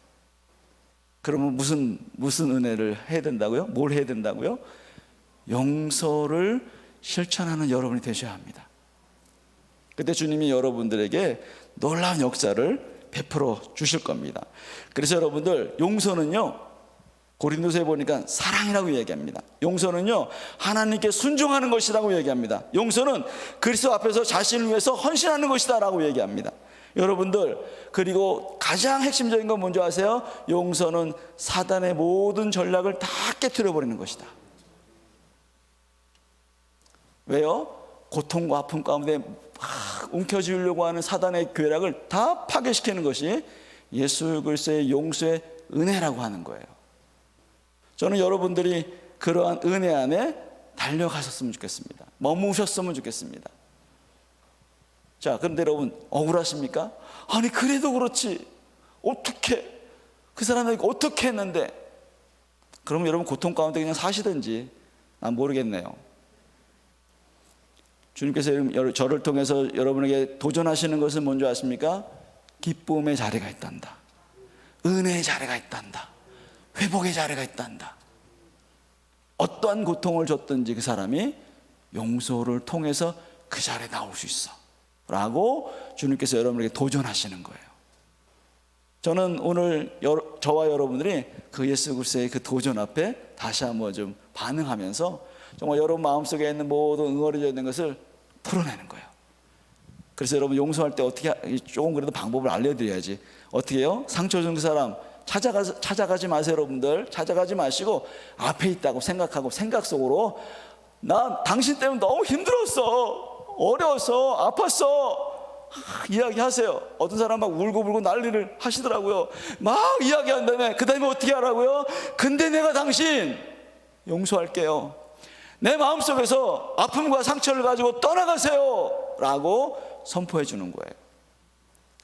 그러면 무슨 은혜를 해야 된다고요? 뭘 해야 된다고요? 용서를 실천하는 여러분이 되셔야 합니다. 그때 주님이 여러분들에게 놀라운 역사를 베풀어 주실 겁니다. 그래서 여러분들, 용서는요, 고린도서에 보니까 사랑이라고 얘기합니다. 용서는요, 하나님께 순종하는 것이라고 얘기합니다. 용서는 그리스도 앞에서 자신을 위해서 헌신하는 것이다 라고 얘기합니다. 여러분들, 그리고 가장 핵심적인 건 뭔지 아세요? 용서는 사단의 모든 전략을 다 깨트려 버리는 것이다. 왜요? 고통과 아픔 가운데 움켜쥐려고 하는 사단의 괴락을 다 파괴시키는 것이 예수 그리스도의 용서의 은혜라고 하는 거예요. 저는 여러분들이 그러한 은혜 안에 달려가셨으면 좋겠습니다. 머무셨으면 좋겠습니다. 자, 그런데 여러분, 억울하십니까? 아니, 그래도 그렇지, 어떻게 그 사람에게 어떻게 했는데? 그럼 여러분 고통 가운데 그냥 사시든지, 난 모르겠네요. 주님께서 저를 통해서 여러분에게 도전하시는 것은 뭔지 아십니까? 기쁨의 자리가 있단다, 은혜의 자리가 있단다, 회복의 자리가 있단다. 어떠한 고통을 줬든지 그 사람이 용서를 통해서 그 자리에 나올 수 있어 라고 주님께서 여러분에게 도전하시는 거예요. 저는 오늘 저와 여러분들이 그 예수 그리스도의 그 도전 앞에 다시 한번 좀 반응하면서 정말 여러분 마음속에 있는 모든 응어리져 있는 것을 풀어내는 거예요. 그래서 여러분 용서할 때 어떻게, 조금 그래도 방법을 알려드려야지. 어떻게 해요? 상처 준 그 사람 찾아가지 마세요. 여러분들 찾아가지 마시고 앞에 있다고 생각하고 생각 속으로, 난 당신 때문에 너무 힘들었어, 어려웠어, 아팠어, 이야기하세요. 어떤 사람 막 울고불고 난리를 하시더라고요. 막 이야기한 다음에 그 다음에 어떻게 하라고요? 근데 내가 당신 용서할게요, 내 마음속에서 아픔과 상처를 가지고 떠나가세요 라고 선포해 주는 거예요.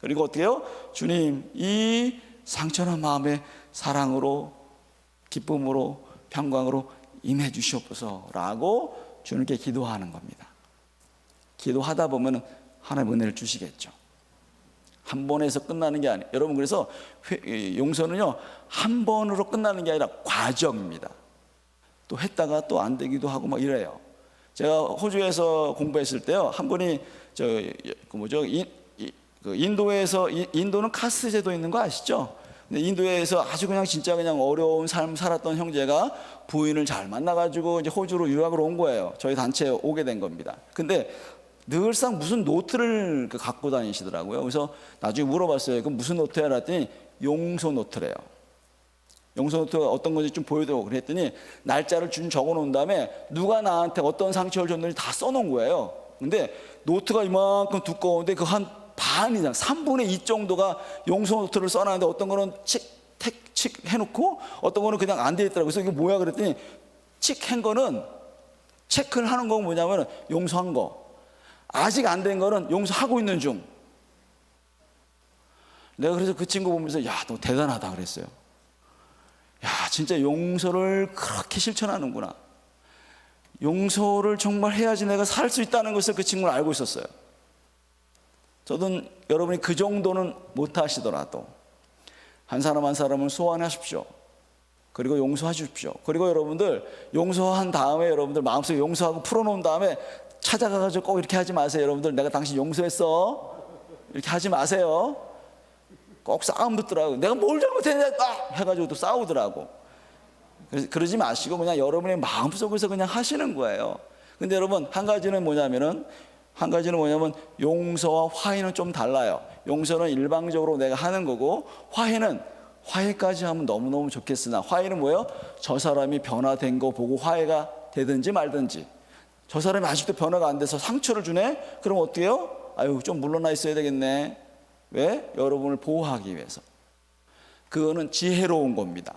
그리고 어떻게 해요? 주님, 이 상처난 마음에 사랑으로, 기쁨으로, 평강으로 임해 주시옵소서 라고 주님께 기도하는 겁니다. 기도하다 보면 하나님 은혜를 주시겠죠. 한 번에서 끝나는 게 아니에요. 여러분, 그래서 용서는요, 한 번으로 끝나는 게 아니라 과정입니다. 또 했다가 또 안 되기도 하고 막 이래요. 제가 호주에서 공부했을 때요, 한 분이 인도에서, 인도는 카스트 제도 있는 거 아시죠? 근데 인도에서 아주 그냥 진짜 그냥 어려운 삶 살았던 형제가 부인을 잘 만나가지고 이제 호주로 유학을 온 거예요. 저희 단체에 오게 된 겁니다. 근데 늘상 무슨 노트를 갖고 다니시더라고요. 그래서 나중에 물어봤어요. 그럼 무슨 노트야? 그랬더니 용서 노트래요. 용서 노트가 어떤 건지 좀 보여드리고 그랬더니 날짜를 적어 놓은 다음에 누가 나한테 어떤 상처를 줬는지 다 써놓은 거예요. 근데 노트가 이만큼 두꺼운데 그 한 반 이상, 3분의 2 정도가 용서 노트를 써놨는데 어떤 거는 칙 해놓고 어떤 거는 그냥 안 돼 있더라고요. 그래서 이게 뭐야 그랬더니 칙 한 거는, 체크를 하는 건 뭐냐면 용서한 거, 아직 안 된 거는 용서하고 있는 중. 내가 그래서 그 친구 보면서 야, 너 대단하다 그랬어요. 야, 진짜 용서를 그렇게 실천하는구나. 용서를 정말 해야지 내가 살 수 있다는 것을 그 친구는 알고 있었어요. 저도 여러분이 그 정도는 못 하시더라도 한 사람 한 사람을 소환하십시오. 그리고 용서하십시오. 그리고 여러분들 용서한 다음에 여러분들 마음속에 용서하고 풀어놓은 다음에 찾아가가지고 꼭 이렇게 하지 마세요. 여러분들 내가 당신 용서했어 이렇게 하지 마세요. 꼭 싸움 붙더라고요. 내가 뭘 잘못했냐 해가지고 또 싸우더라고. 그래서 그러지 마시고 그냥 여러분의 마음속에서 그냥 하시는 거예요. 근데 여러분 한 가지는 뭐냐면 용서와 화해는 좀 달라요. 용서는 일방적으로 내가 하는 거고, 화해까지 하면 너무너무 좋겠으나, 화해는 뭐예요? 저 사람이 변화된 거 보고 화해가 되든지 말든지. 저 사람이 아직도 변화가 안 돼서 상처를 주네? 그럼 어떻게 해요? 아유, 좀 물러나 있어야 되겠네. 왜? 여러분을 보호하기 위해서. 그거는 지혜로운 겁니다.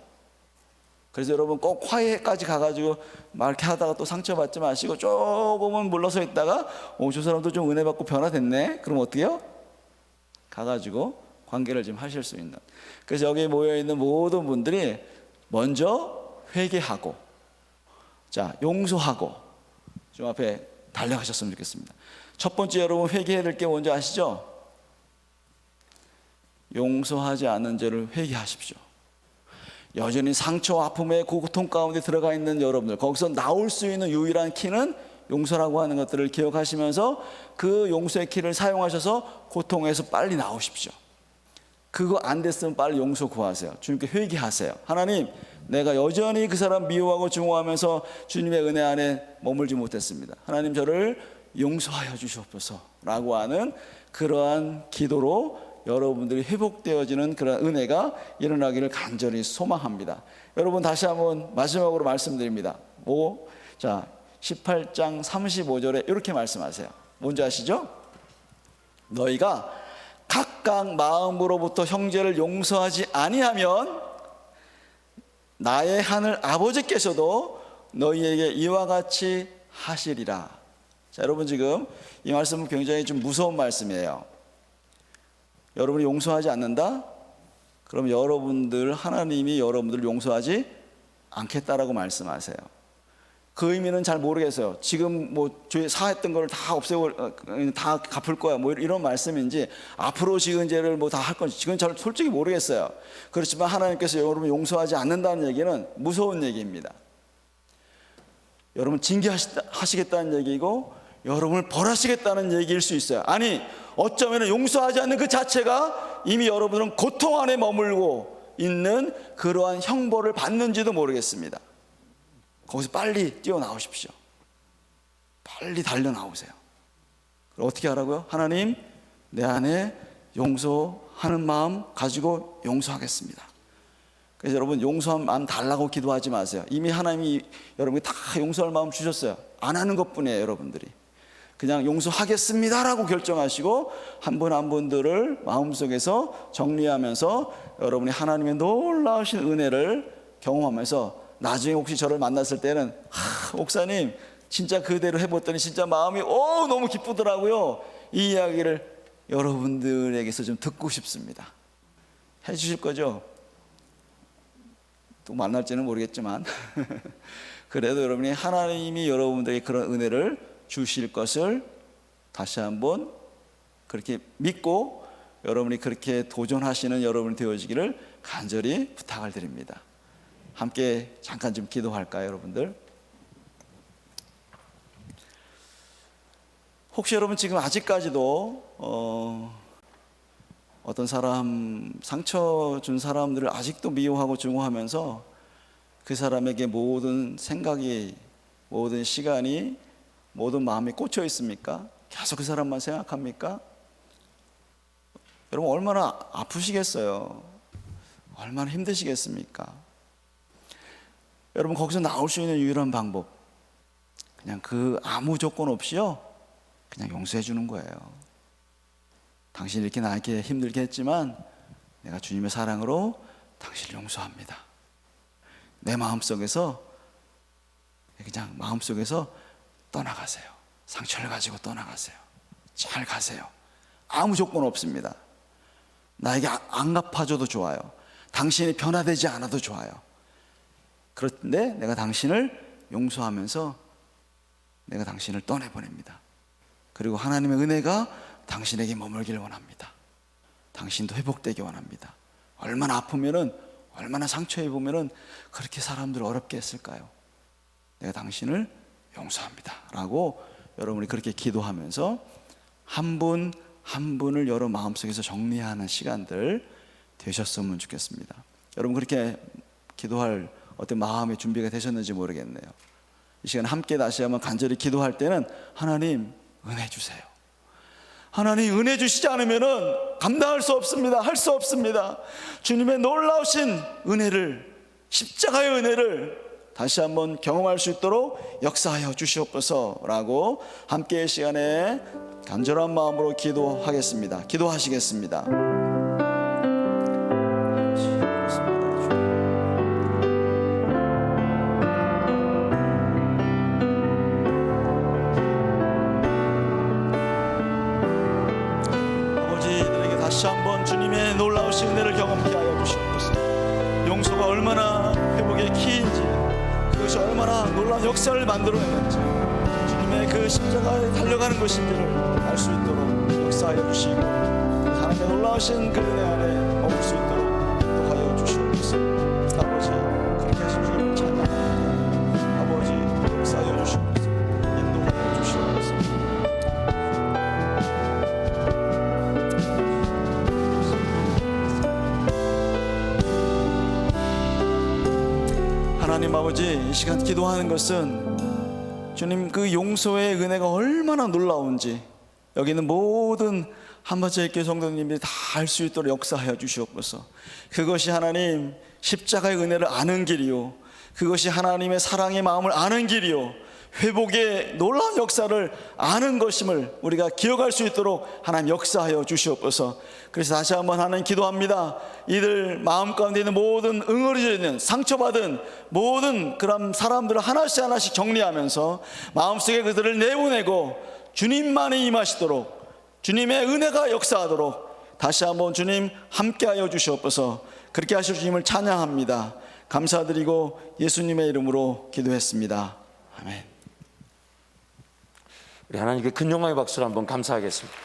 그래서 여러분 꼭 화해까지 가가지고 막 이렇게 하다가 또 상처받지 마시고 조금은 물러서 있다가 저 사람도 좀 은혜 받고 변화됐네. 그럼 어떻게 해요? 가가지고 관계를 좀 하실 수 있는. 그래서 여기 모여있는 모든 분들이 먼저 회개하고, 자, 용서하고 좀 앞에 달려가셨으면 좋겠습니다. 첫 번째 여러분 회개해야 될 게 뭔지 아시죠? 용서하지 않은 죄를 회개하십시오. 여전히 상처와 아픔의 고통 가운데 들어가 있는 여러분들, 거기서 나올 수 있는 유일한 키는 용서라고 하는 것들을 기억하시면서 그 용서의 키를 사용하셔서 고통에서 빨리 나오십시오. 그거 안 됐으면 빨리 용서 구하세요. 주님께 회개하세요. 하나님, 내가 여전히 그 사람 미워하고 증오하면서 주님의 은혜 안에 머물지 못했습니다. 하나님, 저를 용서하여 주시옵소서 라고 하는 그러한 기도로 여러분들이 회복되어지는 그런 은혜가 일어나기를 간절히 소망합니다. 여러분, 다시 한번 마지막으로 말씀드립니다. 자, 18장 35절에 이렇게 말씀하세요. 뭔지 아시죠? 너희가 각각 마음으로부터 형제를 용서하지 아니하면 나의 하늘 아버지께서도 너희에게 이와 같이 하시리라. 자, 여러분, 지금 이 말씀은 굉장히 좀 무서운 말씀이에요. 여러분이 용서하지 않는다? 그럼 하나님이 여러분들을 용서하지 않겠다라고 말씀하세요. 그 의미는 잘 모르겠어요. 지금 죄 사했던 걸 다 다 갚을 거야, 이런 말씀인지, 앞으로 지은 죄를 다 할 건지, 지금 잘 솔직히 모르겠어요. 그렇지만 하나님께서 여러분을 용서하지 않는다는 얘기는 무서운 얘기입니다. 여러분 징계하시겠다는 얘기고, 여러분을 벌하시겠다는 얘기일 수 있어요. 아니, 어쩌면 용서하지 않는 그 자체가 이미 여러분은 고통 안에 머물고 있는 그러한 형벌을 받는지도 모르겠습니다. 거기서 빨리 뛰어나오십시오. 빨리 달려나오세요. 어떻게 하라고요? 하나님, 내 안에 용서하는 마음 가지고 용서하겠습니다. 그래서 여러분, 용서한 마음 달라고 기도하지 마세요. 이미 하나님이 여러분이 다 용서할 마음 주셨어요. 안 하는 것뿐이에요. 여러분들이 그냥 용서하겠습니다라고 결정하시고 한 분 한 분들을 마음속에서 정리하면서 여러분이 하나님의 놀라우신 은혜를 경험하면서 나중에 혹시 저를 만났을 때는, 목사님 진짜 그대로 해봤더니 진짜 마음이 너무 기쁘더라고요. 이 이야기를 여러분들에게서 좀 듣고 싶습니다. 해주실 거죠? 또 만날지는 모르겠지만 그래도 여러분이 하나님이 여러분들에게 그런 은혜를 주실 것을 다시 한번 그렇게 믿고 여러분이 그렇게 도전하시는 여러분이 되어지기를 간절히 부탁을 드립니다. 함께 잠깐 좀 기도할까요, 여러분들? 혹시 여러분 지금 아직까지도 어떤 사람, 상처 준 사람들을 아직도 미워하고 증오하면서 그 사람에게 모든 생각이, 모든 시간이, 모든 마음이 꽂혀 있습니까? 계속 그 사람만 생각합니까? 여러분, 얼마나 아프시겠어요? 얼마나 힘드시겠습니까? 여러분, 거기서 나올 수 있는 유일한 방법, 그냥 아무 조건 없이요, 그냥 용서해 주는 거예요. 당신이 이렇게 나에게 힘들게 했지만 내가 주님의 사랑으로 당신을 용서합니다. 내 마음속에서 그냥 마음속에서 떠나가세요. 상처를 가지고 떠나가세요. 잘 가세요. 아무 조건 없습니다. 나에게 안 갚아줘도 좋아요. 당신이 변화되지 않아도 좋아요. 그런데 내가 당신을 용서하면서 내가 당신을 떠내보냅니다. 그리고 하나님의 은혜가 당신에게 머물기를 원합니다. 당신도 회복되기 원합니다. 얼마나 아프면은, 얼마나 상처 입으면은 그렇게 사람들 어렵게 했을까요? 내가 당신을 용서합니다 라고 여러분이 그렇게 기도하면서 한 분 한 분을 여러 마음속에서 정리하는 시간들 되셨으면 좋겠습니다. 여러분, 그렇게 기도할 어떤 마음의 준비가 되셨는지 모르겠네요. 이 시간 함께 다시 한번 간절히 기도할 때는 하나님 은혜 주세요. 하나님 은혜 주시지 않으면은 감당할 수 없습니다. 할 수 없습니다. 주님의 놀라우신 은혜를, 십자가의 은혜를 다시 한번 경험할 수 있도록 역사하여 주시옵소서라고 함께 이 시간에 간절한 마음으로 기도하겠습니다. 기도하시겠습니다. 그것이 얼마나 놀라운 역사를 만들어내는지, 주님의 그 십자가에 달려가는 것인지를 알 수 있도록 역사하여 주시고, 하나님의 놀라우신 그 은혜 안에 머물 수 있도록 인도하여 주시옵소서. 아버지, 그렇게 하신 주님을 찬양합니다. 아버지, 역사하여 주시옵소서. 인도하여 주시옵소서. 하나님 아버지, 이 시간 기도하는 것은 주님 그 용서의 은혜가 얼마나 놀라운지 여기 있는 모든 한마디의 성도님들이 다 알 수 있도록 역사하여 주시옵소서. 그것이 하나님 십자가의 은혜를 아는 길이요, 그것이 하나님의 사랑의 마음을 아는 길이요, 회복의 놀라운 역사를 아는 것임을 우리가 기억할 수 있도록 하나님 역사하여 주시옵소서. 그래서 다시 한번 하나님 기도합니다. 이들 마음 가운데 있는 모든 응어리져 있는 상처받은 모든 그런 사람들을 하나씩 하나씩 정리하면서 마음속에 그들을 내보내고 주님만이 임하시도록, 주님의 은혜가 역사하도록 다시 한번 주님 함께하여 주시옵소서. 그렇게 하실 주님을 찬양합니다. 감사드리고 예수님의 이름으로 기도했습니다. 아멘. 우리 하나님께 큰 영광의 박수를 한번 감사하겠습니다.